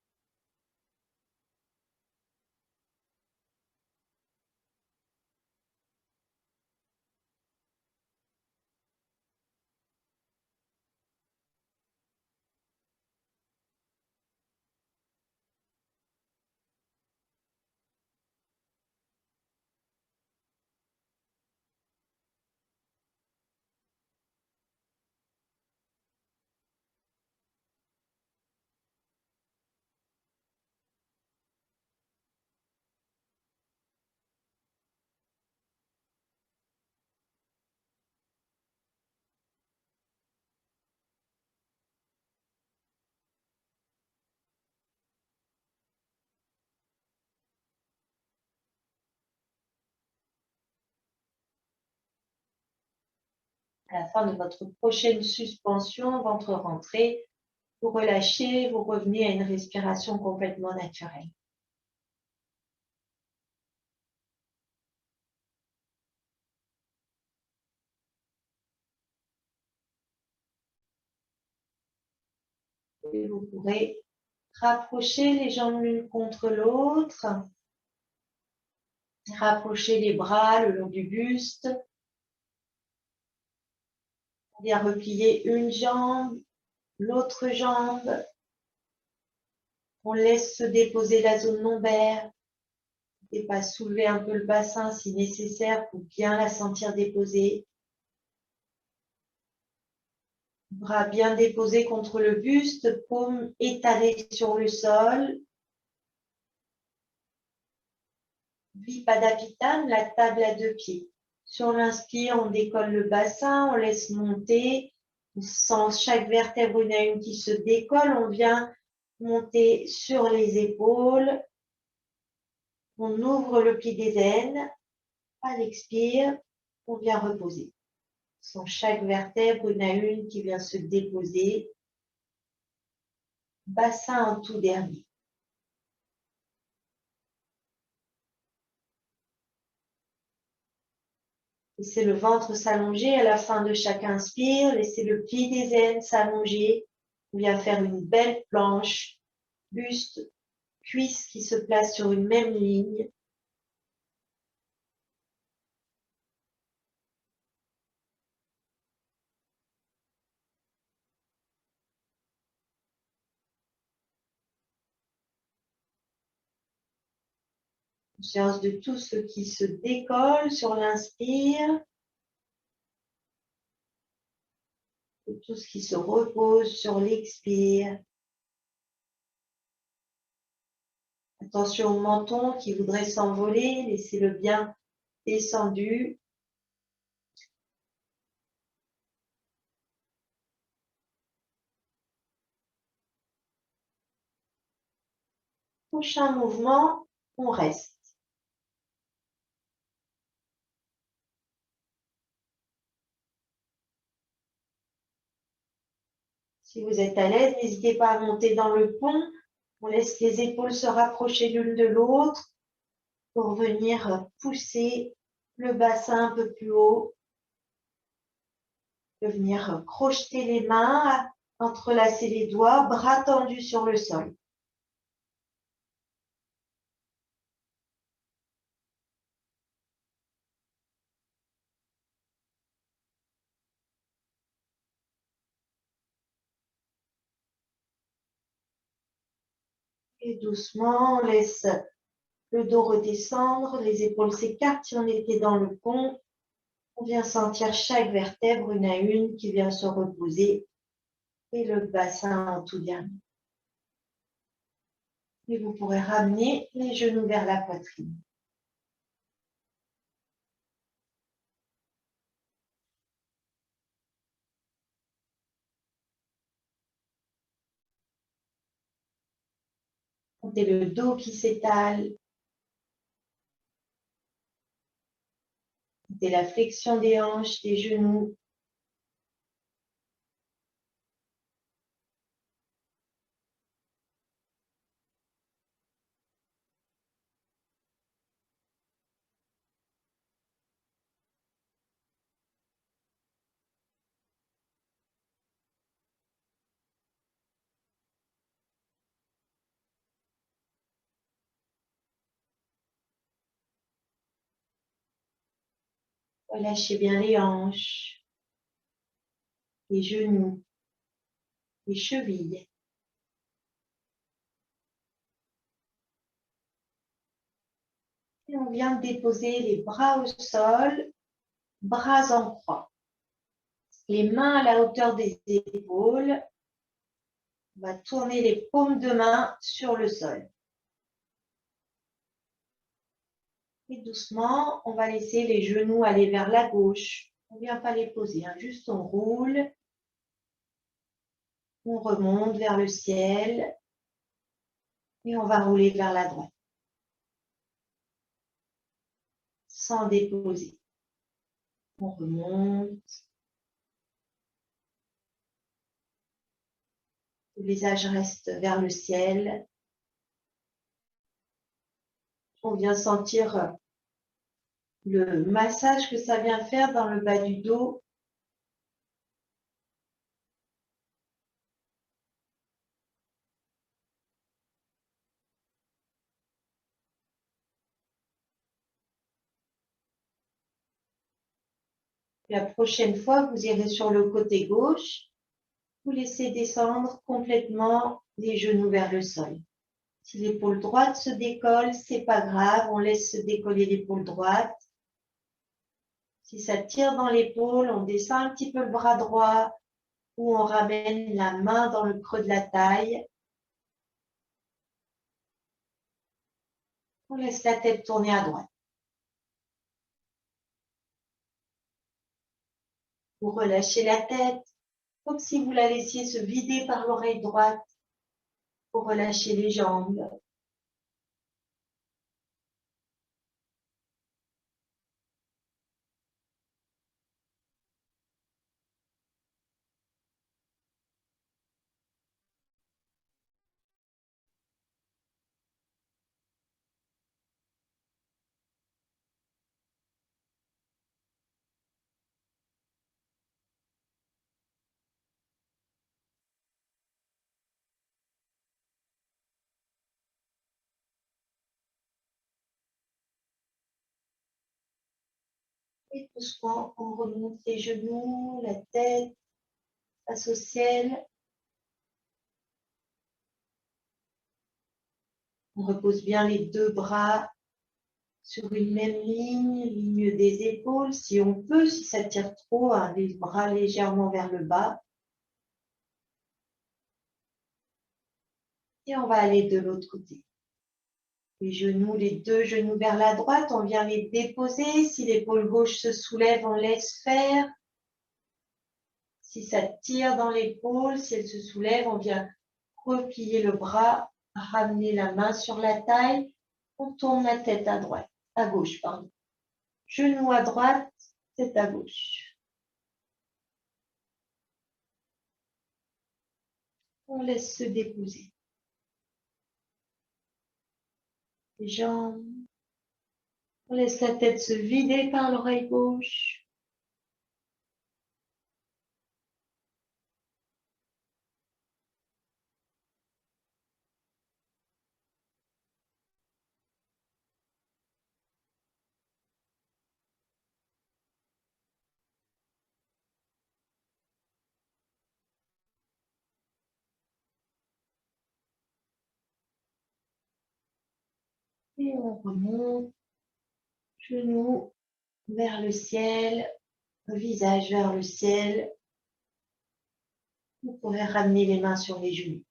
À la fin de votre prochaine suspension, ventre rentré, vous relâchez, vous revenez à une respiration complètement naturelle. Et vous pourrez rapprocher les jambes l'une contre l'autre, rapprocher les bras le long du buste, bien replier une jambe, l'autre jambe. On laisse se déposer la zone lombaire. Et pas soulever un peu le bassin si nécessaire pour bien la sentir déposée. Bras bien déposés contre le buste, paumes étalées sur le sol. Vipadapitana, la table à 2 pieds. Sur l'inspire, on décolle le bassin, on laisse monter. On sent chaque vertèbre une à une qui se décolle. On vient monter sur les épaules. On ouvre le pli des aines. À l'expire, on vient reposer. On sent chaque vertèbre une à une qui vient se déposer. Bassin en tout dernier. Laissez le ventre s'allonger à la fin de chaque inspire. Laissez le pli des aines s'allonger. On vient faire une belle planche. Buste, cuisse qui se place sur une même ligne. Conscience de tout ce qui se décolle sur l'inspire. De tout ce qui se repose sur l'expire. Attention au menton qui voudrait s'envoler. Laissez-le bien descendu. Prochain mouvement, on reste. Si vous êtes à l'aise, n'hésitez pas à monter dans le pont. On laisse les épaules se rapprocher l'une de l'autre pour venir pousser le bassin un peu plus haut. De venir crocheter les mains, entrelacer les doigts, bras tendus sur le sol. Et doucement, on laisse le dos redescendre, les épaules s'écartent si on était dans le pont. On vient sentir chaque vertèbre une à une qui vient se reposer et le bassin en tout dernier. Et vous pourrez ramener les genoux vers la poitrine. Sentez le dos qui s'étale. Sentez la flexion des hanches, des genoux. Relâchez bien les hanches, les genoux, les chevilles. Et on vient déposer les bras au sol, bras en croix. Les mains à la hauteur des épaules. On va tourner les paumes de main sur le sol. Et doucement, on va laisser les genoux aller vers la gauche. On ne vient pas les poser, hein. Juste on roule. On remonte vers le ciel. Et on va rouler vers la droite. Sans déposer. On remonte. Le visage reste vers le ciel. On vient sentir le massage que ça vient faire dans le bas du dos. La prochaine fois, vous irez sur le côté gauche. Vous laissez descendre complètement les genoux vers le sol. Si l'épaule droite se décolle, c'est pas grave, on laisse se décoller l'épaule droite. Si ça tire dans l'épaule, on descend un petit peu le bras droit ou on ramène la main dans le creux de la taille. On laisse la tête tourner à droite. Vous relâchez la tête, comme si vous la laissiez se vider par l'oreille droite. Vous relâchez les jambes. Et doucement, on remonte les genoux, la tête, face au ciel. On repose bien les deux bras sur une même ligne des épaules. Si on peut, si ça tire trop, hein, les bras légèrement vers le bas. Et on va aller de l'autre côté. Les genoux, les deux genoux vers la droite, on vient les déposer. Si l'épaule gauche se soulève, on laisse faire. Si ça tire dans l'épaule, si elle se soulève, on vient replier le bras Ramenez la main sur la taille. On tourne la tête à droite, à gauche, pardon. Genou à droite, tête à gauche. On laisse se déposer. Les jambes. On laisse la tête se vider par l'oreille gauche. Et on remonte, genoux vers le ciel, visage vers le ciel. Vous pouvez ramener les mains sur les genoux.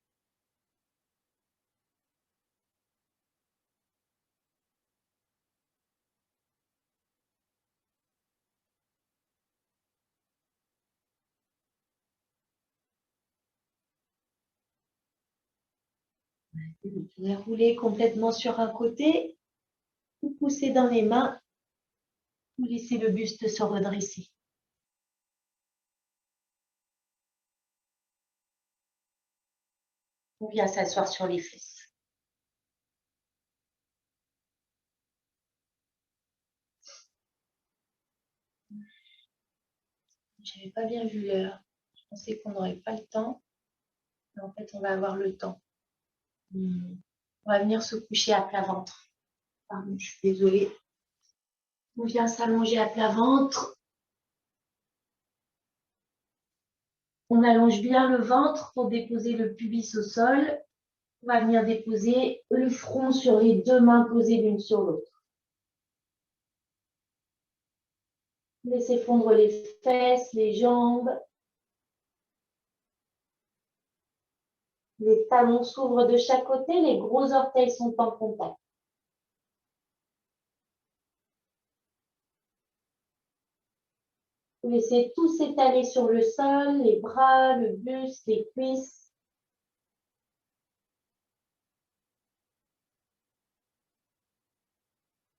Vous pouvez rouler complètement sur un côté. Vous poussez dans les mains. Vous laissez le buste se redresser. On vient s'asseoir sur les fesses. Je n'avais pas bien vu l'heure. Je pensais qu'on n'aurait pas le temps. Mais en fait, on va avoir le temps. On va venir se coucher à plat ventre. Pardon, je suis désolée. On vient s'allonger à plat ventre. On allonge bien le ventre pour déposer le pubis au sol. On va venir déposer le front sur les deux mains posées l'une sur l'autre. Laissez fondre les fesses, les jambes. Les talons s'ouvrent de chaque côté, les gros orteils sont en contact. Vous laissez tout s'étaler sur le sol, les bras, le buste, les cuisses.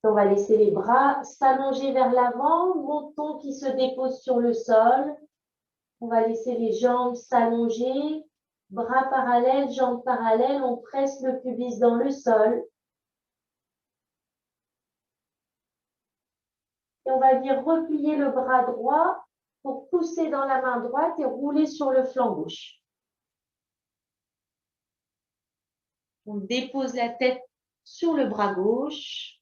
On va laisser les bras s'allonger vers l'avant, menton qui se dépose sur le sol. On va laisser les jambes s'allonger, bras parallèles, jambes parallèles. On presse le pubis dans le sol. Et on va venir replier le bras droit pour pousser dans la main droite et rouler sur le flanc gauche. On dépose la tête sur le bras gauche,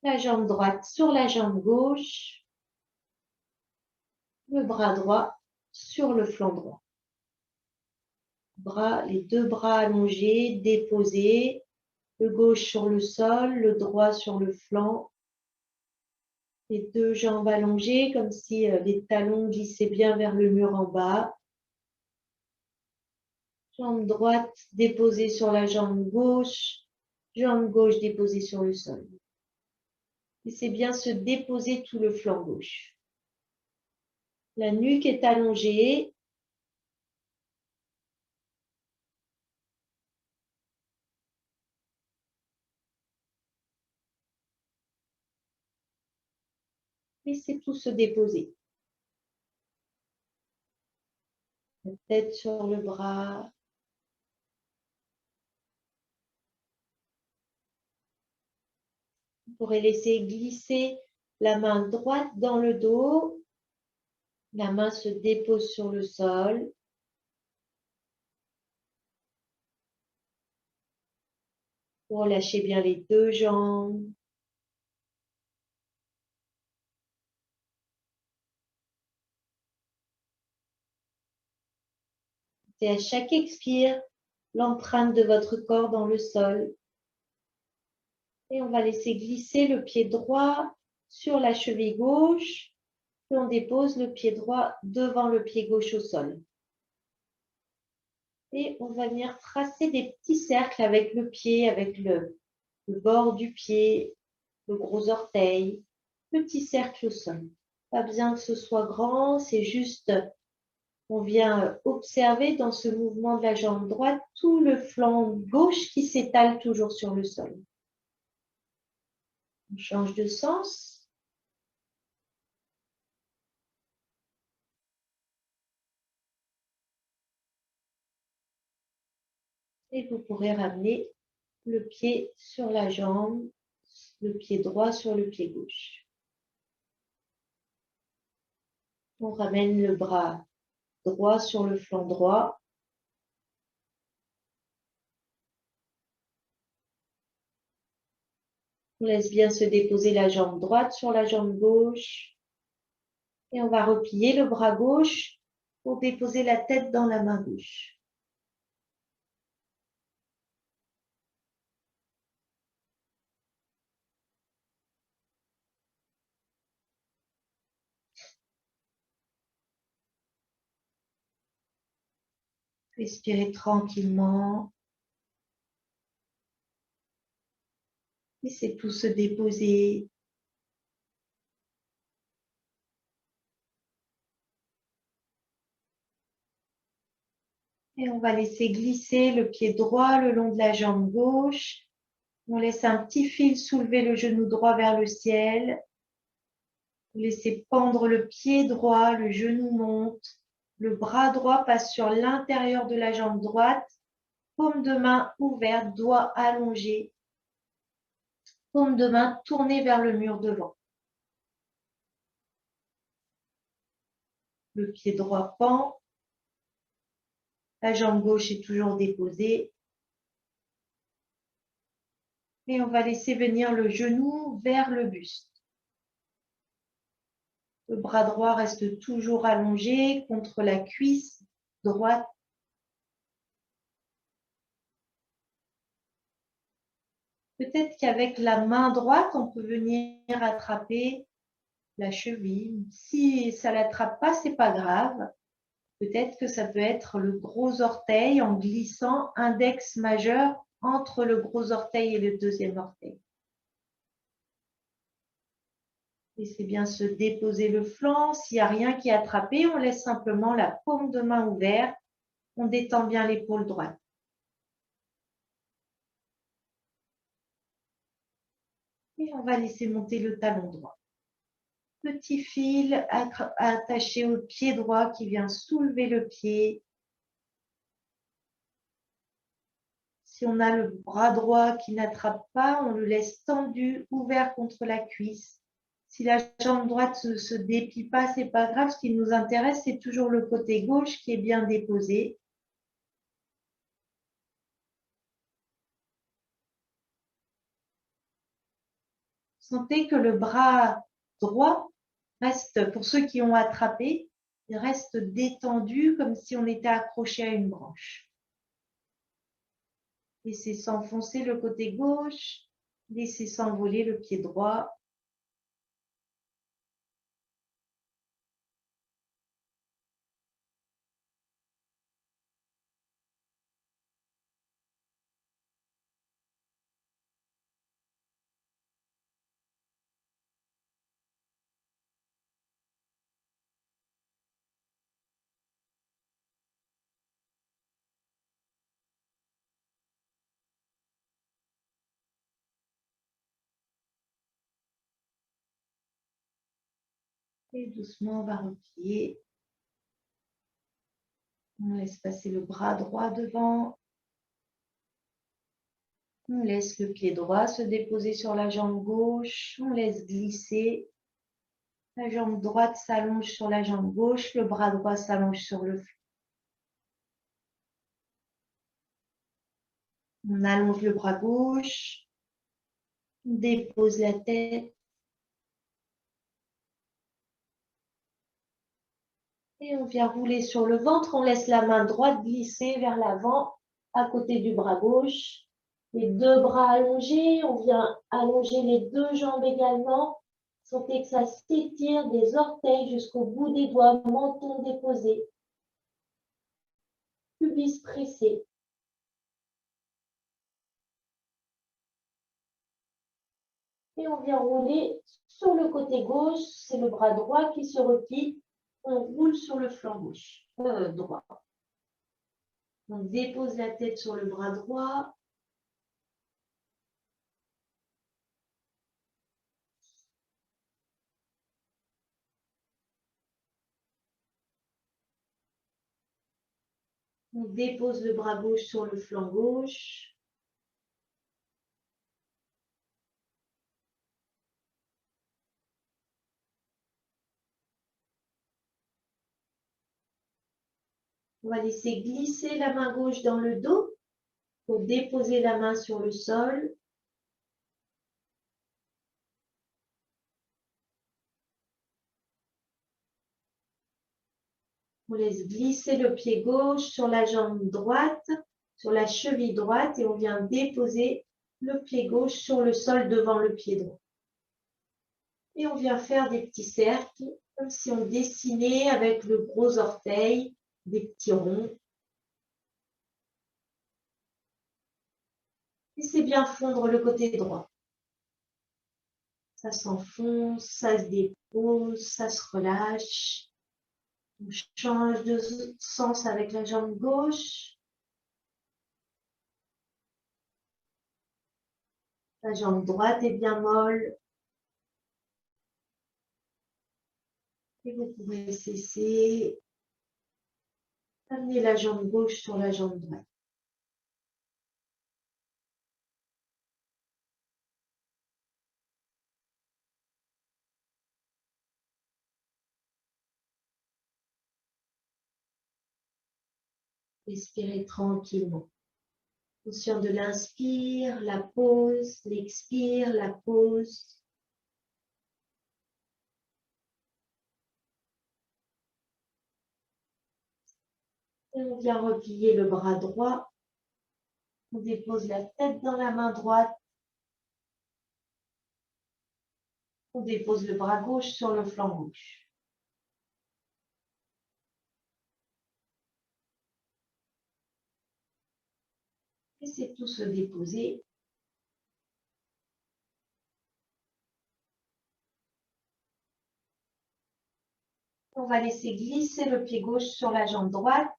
la jambe droite sur la jambe gauche, le bras droit sur le flanc droit. Les deux bras allongés, déposés, le gauche sur le sol, le droit sur le flanc. Les deux jambes allongées comme si les talons glissaient bien vers le mur en bas. Jambe droite déposée sur la jambe gauche déposée sur le sol. Laissez bien se déposer tout le flanc gauche. La nuque est allongée. Laissez tout se déposer. La tête sur le bras. Vous pourrez laisser glisser la main droite dans le dos. La main se dépose sur le sol. Relâchez bien les deux jambes. Et à chaque expire, l'empreinte de votre corps dans le sol. Et on va laisser glisser le pied droit sur la cheville gauche. Et on dépose le pied droit devant le pied gauche au sol. Et on va venir tracer des petits cercles avec le pied, avec le bord du pied, le gros orteil. Petit cercle au sol. Pas besoin que ce soit grand, c'est juste On vient observer dans ce mouvement de la jambe droite tout le flanc gauche qui s'étale toujours sur le sol. On change de sens. Et vous pourrez ramener le pied sur la jambe, le pied droit sur le pied gauche. On ramène le bras droit sur le flanc droit. On laisse bien se déposer la jambe droite sur la jambe gauche. Et on va replier le bras gauche pour déposer la tête dans la main gauche. Respirez tranquillement. Laissez tout se déposer. Et on va laisser glisser le pied droit le long de la jambe gauche. On laisse un petit fil soulever le genou droit vers le ciel. Vous laissez pendre le pied droit, le genou monte. Le bras droit passe sur l'intérieur de la jambe droite. Paume de main ouverte, doigt allongé. Paume de main tournée vers le mur devant. Le pied droit pend. La jambe gauche est toujours déposée. Et on va laisser venir le genou vers le buste. Le bras droit reste toujours allongé contre la cuisse droite. Peut-être qu'avec la main droite, on peut venir attraper la cheville. Si ça ne l'attrape pas, c'est pas grave. Peut-être que ça peut être le gros orteil en glissant index majeur entre le gros orteil et le deuxième orteil. Laissez bien se déposer le flanc. S'il n'y a rien qui est attrapé, on laisse simplement la paume de main ouverte. On détend bien l'épaule droite. Et on va laisser monter le talon droit. Petit fil attaché au pied droit qui vient soulever le pied. Si on a le bras droit qui n'attrape pas, on le laisse tendu, ouvert contre la cuisse. Si la jambe droite ne se déplie pas, c'est pas grave. Ce qui nous intéresse, c'est toujours le côté gauche qui est bien déposé. Sentez que le bras droit reste, pour ceux qui ont attrapé, il reste détendu comme si on était accroché à une branche. Laissez s'enfoncer le côté gauche, laissez s'envoler le pied droit. Et doucement, on va replier. On laisse passer le bras droit devant. On laisse le pied droit se déposer sur la jambe gauche. On laisse glisser. La jambe droite s'allonge sur la jambe gauche. Le bras droit s'allonge sur le flanc. On allonge le bras gauche. On dépose la tête. Et on vient rouler sur le ventre. On laisse la main droite glisser vers l'avant à côté du bras gauche. Les deux bras allongés. On vient allonger les deux jambes également. Sentez que ça s'étire des orteils jusqu'au bout des doigts, menton déposé, pubis pressé. Et on vient rouler sur le côté gauche, c'est le bras droit qui se replie. On roule sur le flanc gauche. droit. On dépose la tête sur le bras droit. On dépose le bras gauche sur le flanc gauche. On va laisser glisser la main gauche dans le dos pour déposer la main sur le sol. On laisse glisser le pied gauche sur la jambe droite, sur la cheville droite et on vient déposer le pied gauche sur le sol devant le pied droit. Et on vient faire des petits cercles, comme si on dessinait avec le gros orteil des petits ronds. Laissez bien fondre le côté droit. Ça s'enfonce, ça se dépose, ça se relâche. On change de sens avec la jambe gauche. La jambe droite est bien molle. Et vous pouvez cesser. Amenez la jambe gauche sur la jambe droite. Respirez tranquillement. Conscient de l'inspire, la pause, l'expire, la pause. Et on vient replier le bras droit. On dépose la tête dans la main droite. On dépose le bras gauche sur le flanc gauche. Laissez tout se déposer. On va laisser glisser le pied gauche sur la jambe droite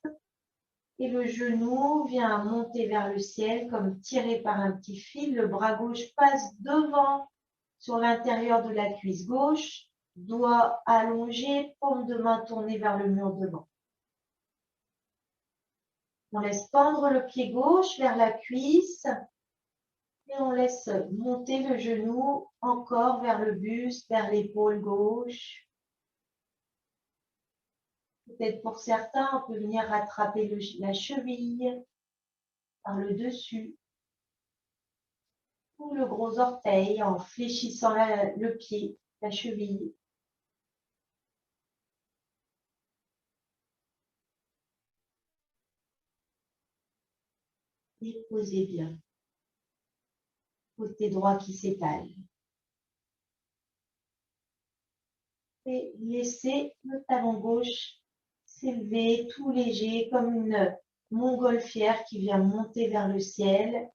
et le genou vient monter vers le ciel comme tiré par un petit fil. Le bras gauche passe devant sur l'intérieur de la cuisse gauche, doigt allongé, paume de main tournée vers le mur devant. On laisse pendre le pied gauche vers la cuisse et on laisse monter le genou encore vers le buste, vers l'épaule gauche. Peut-être pour certains, on peut venir rattraper la cheville par le dessus ou le gros orteil en fléchissant le pied, la cheville. Déposez bien. Côté droit qui s'étale. Et laissez le talon gauche s'élever tout léger comme une montgolfière qui vient monter vers le ciel.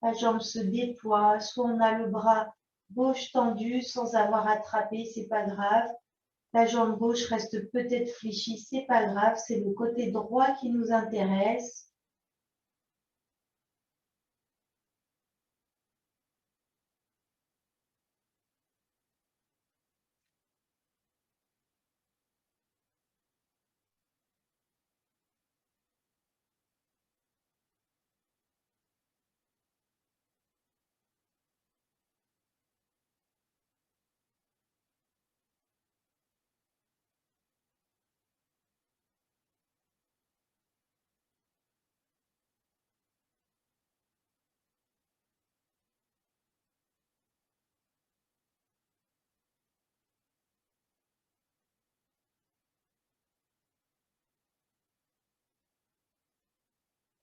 La jambe se déploie, soit on a le bras gauche tendu sans avoir attrapé, c'est pas grave. La jambe gauche reste peut-être fléchie, c'est pas grave, c'est le côté droit qui nous intéresse.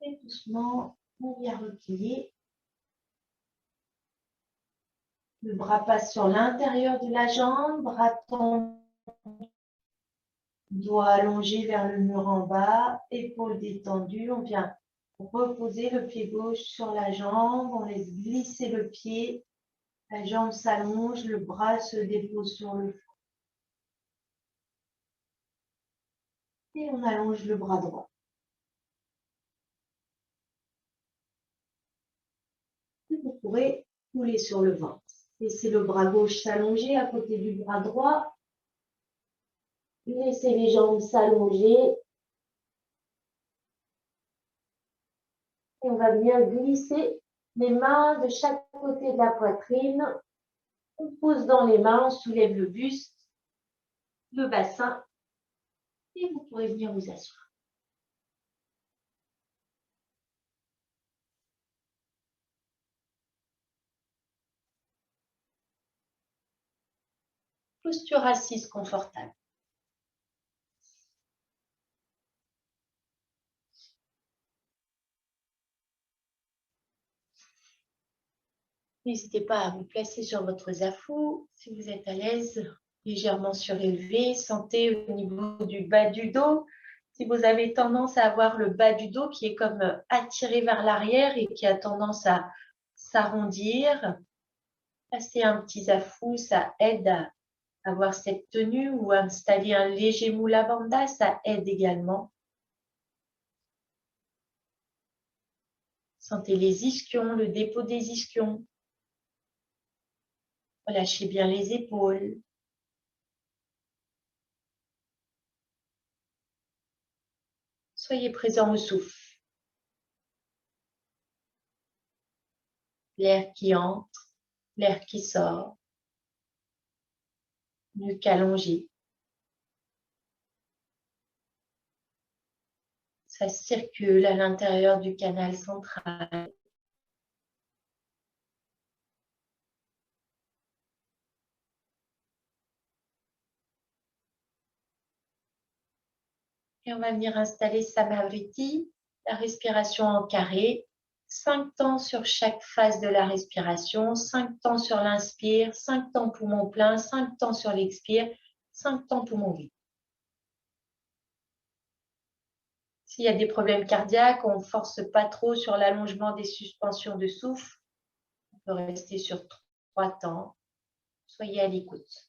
Et doucement, on vient replier. Le bras passe sur l'intérieur de la jambe, bras tendu, doigt allongé vers le mur en bas, épaules détendues. On vient reposer le pied gauche sur la jambe, on laisse glisser le pied, la jambe s'allonge, le bras se dépose sur le flanc. Et on allonge le bras droit. Et vous pourrez couler sur le ventre. Laissez le bras gauche s'allonger à côté du bras droit. Laissez les jambes s'allonger. Et on va bien glisser les mains de chaque côté de la poitrine. On pose dans les mains, on soulève le buste, le bassin. Et vous pourrez venir vous asseoir. Posture assise confortable. N'hésitez pas à vous placer sur votre zafou si vous êtes à l'aise, légèrement surélevé. Sentez au niveau du bas du dos. Si vous avez tendance à avoir le bas du dos qui est comme attiré vers l'arrière et qui a tendance à s'arrondir, passer un petit zafou, ça aide à avoir cette tenue, ou installer un léger Mula Bandha, ça aide également. Sentez les ischions, le dépôt des ischions. Relâchez bien les épaules. Soyez présent au souffle. L'air qui entre, l'air qui sort. Nuque allongée. Ça circule à l'intérieur du canal central. Et on va venir installer Samavriti, la respiration en carré. 5 temps sur chaque phase de la respiration, 5 temps sur l'inspire, 5 temps poumon plein, 5 temps sur l'expire, 5 temps poumon vide. S'il y a des problèmes cardiaques, on ne force pas trop sur l'allongement des suspensions de souffle. On peut rester sur 3 temps. Soyez à l'écoute.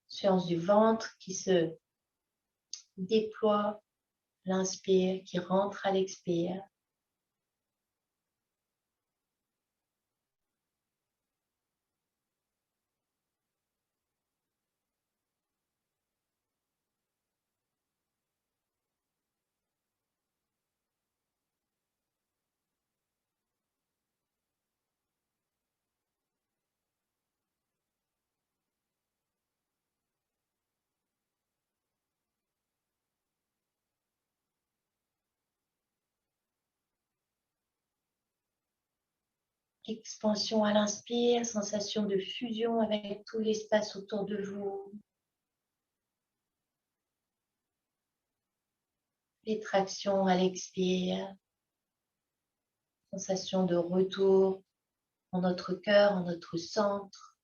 Conscience du ventre qui se déploie, l'inspire, qui rentre à l'expire. Expansion à l'inspire, sensation de fusion avec tout l'espace autour de vous. Rétraction à l'expire, sensation de retour en notre cœur, en notre centre.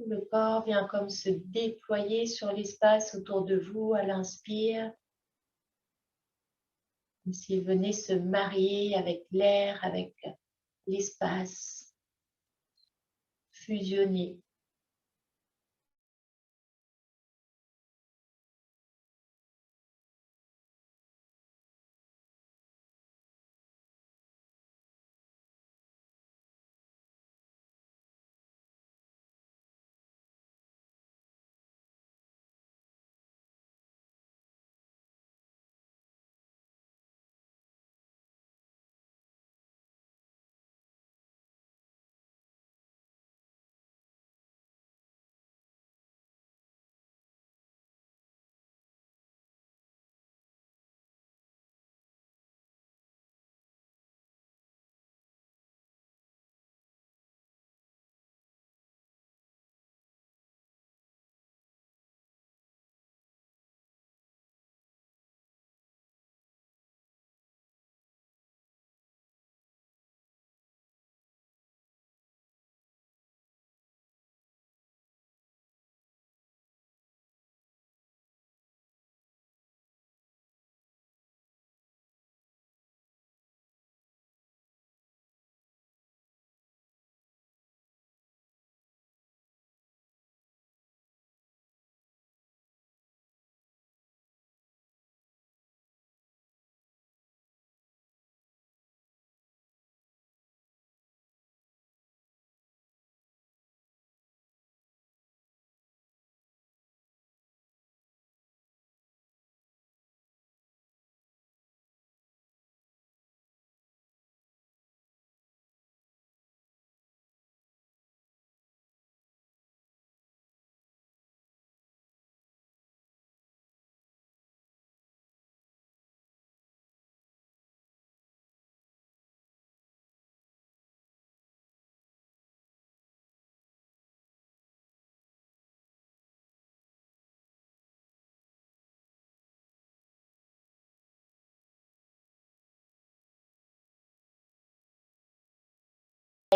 Le corps vient comme se déployer sur l'espace autour de vous à l'inspire, comme s'il venait se marier avec l'air, avec l'espace, fusionner.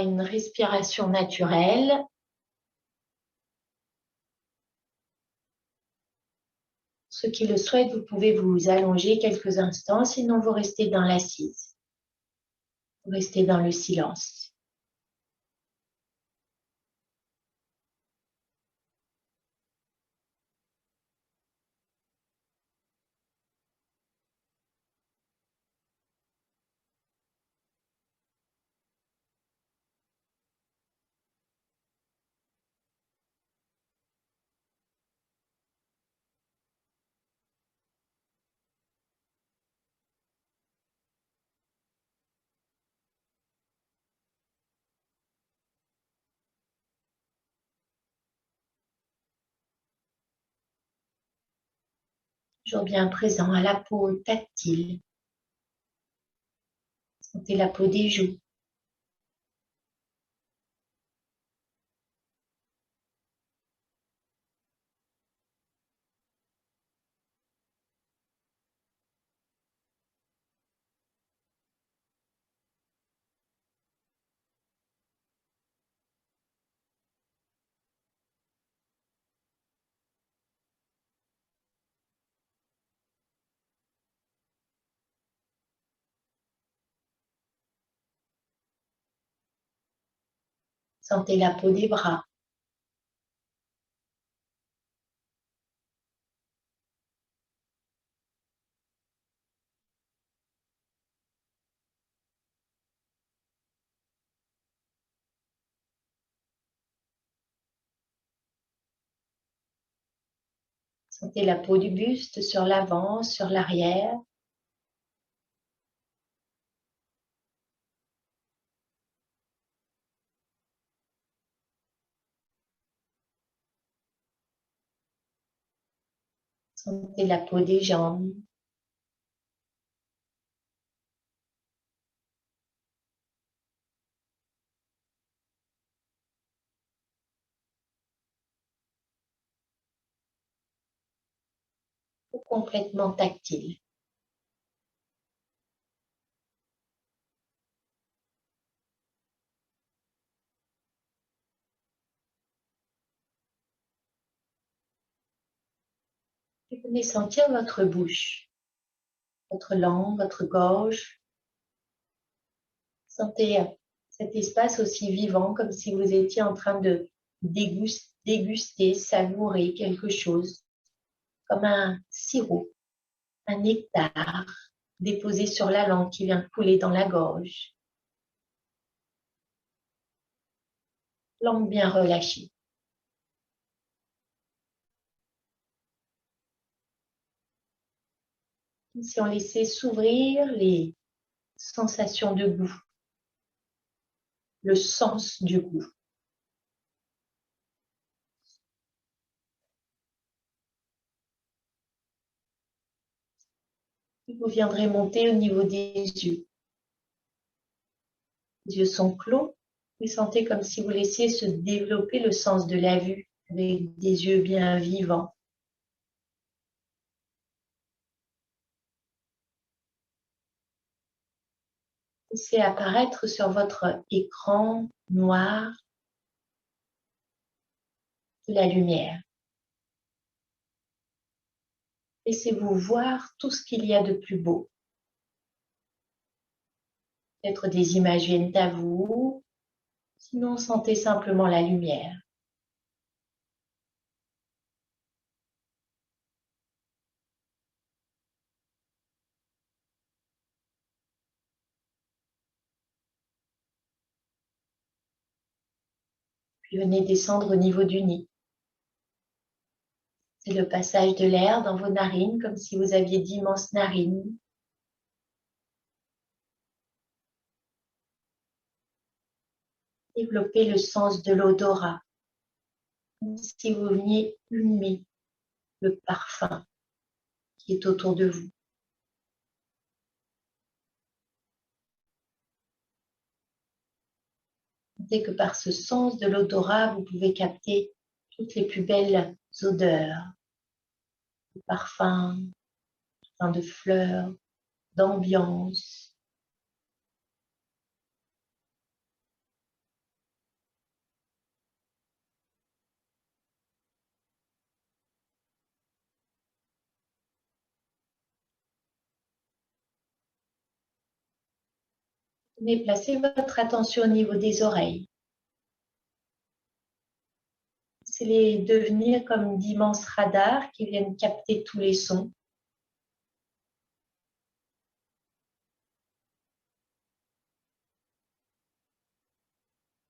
une respiration naturelle. Ceux qui le souhaitent, vous pouvez vous allonger quelques instants, sinon vous restez dans l'assise. Vous restez dans le silence. Toujours bien présent à la peau tactile. Sentez la peau des joues. Sentez la peau des bras. Sentez la peau du buste sur l'avant, sur l'arrière. Sentez la peau des jambes. Complètement tactile. Et venez sentir votre bouche, votre langue, votre gorge. Sentez cet espace aussi vivant, comme si vous étiez en train de déguster, savourer quelque chose, comme un sirop, un nectar déposé sur la langue qui vient de couler dans la gorge. Langue bien relâchée. Si on laissait s'ouvrir les sensations de goût, le sens du goût. Vous viendrez monter au niveau des yeux. Les yeux sont clos. Vous sentez comme si vous laissiez se développer le sens de la vue avec des yeux bien vivants. Laissez apparaître sur votre écran noir de la lumière. Laissez-vous voir tout ce qu'il y a de plus beau. Peut-être des images viennent à vous, sinon sentez simplement la lumière. Puis venez descendre au niveau du nez. C'est le passage de l'air dans vos narines, comme si vous aviez d'immenses narines. Développez le sens de l'odorat, comme si vous veniez humer le parfum qui est autour de vous. Sentez que par ce sens de l'odorat, vous pouvez capter toutes les plus belles odeurs, de parfums, de fleurs, d'ambiance. Mais placez votre attention au niveau des oreilles. C'est les devenir comme d'immenses radars qui viennent capter tous les sons.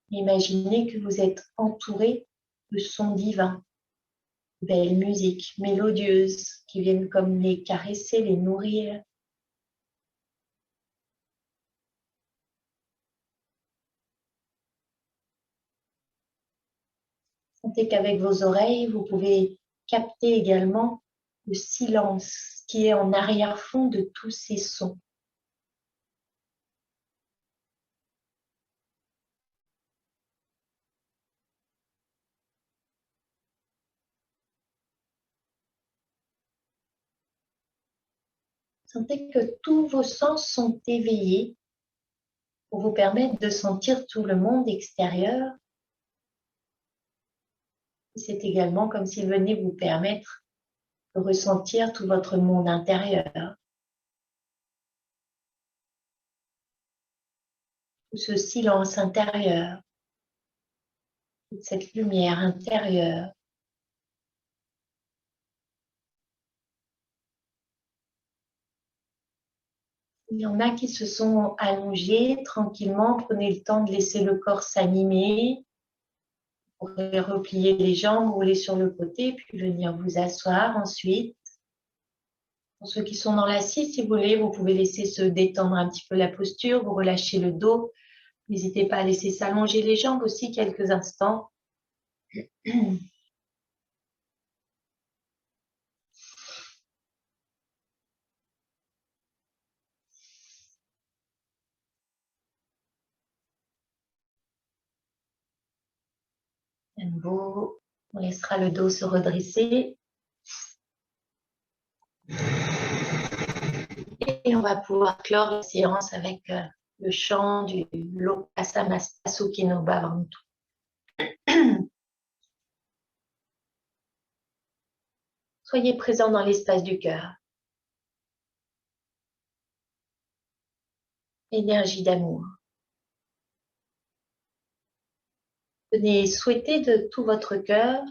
Imaginez que vous êtes entouré de sons divins, belles musiques mélodieuses qui viennent comme les caresser, les nourrir. Sentez qu'avec vos oreilles, vous pouvez capter également le silence qui est en arrière-fond de tous ces sons. Sentez que tous vos sens sont éveillés pour vous permettre de sentir tout le monde extérieur. C'est également comme s'il venait vous permettre de ressentir tout votre monde intérieur, tout ce silence intérieur, toute cette lumière intérieure. Il y en a qui se sont allongés tranquillement. Prenez le temps de laisser le corps s'animer. Vous pourrez replier les jambes, rouler sur le côté, puis venir vous asseoir ensuite. Pour ceux qui sont dans l'assiette, si vous voulez, vous pouvez laisser se détendre un petit peu la posture, vous relâchez le dos. N'hésitez pas à laisser s'allonger les jambes aussi quelques instants. Beau. On laissera le dos se redresser. Et on va pouvoir clore la séance avec le chant du Loka Samasta Sukhino Bhavantu. Soyez présent dans l'espace du cœur. Énergie d'amour. Venez souhaiter de tout votre cœur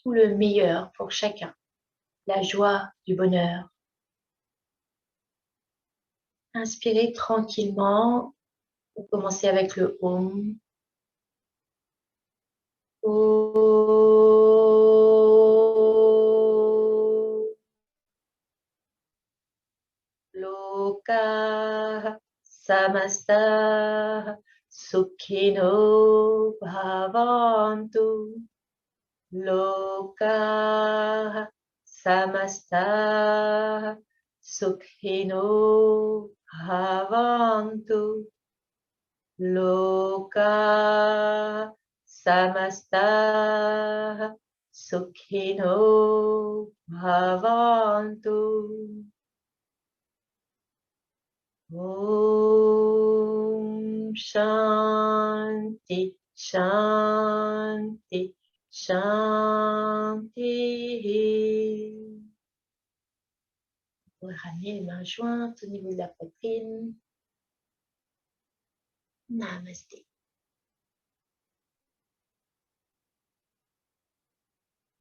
tout le meilleur pour chacun. La joie, du bonheur. Inspirez tranquillement. Vous commencez avec le Om. Loka Samasta Sukhino Bhavantu. Loka Samasta Sukhino Bhavantu. Loka Samasta Sukhino Bhavantu. Om Shanti Shanti Shanti. Vous pouvez ramener les mains jointes au niveau de la poitrine. Namaste.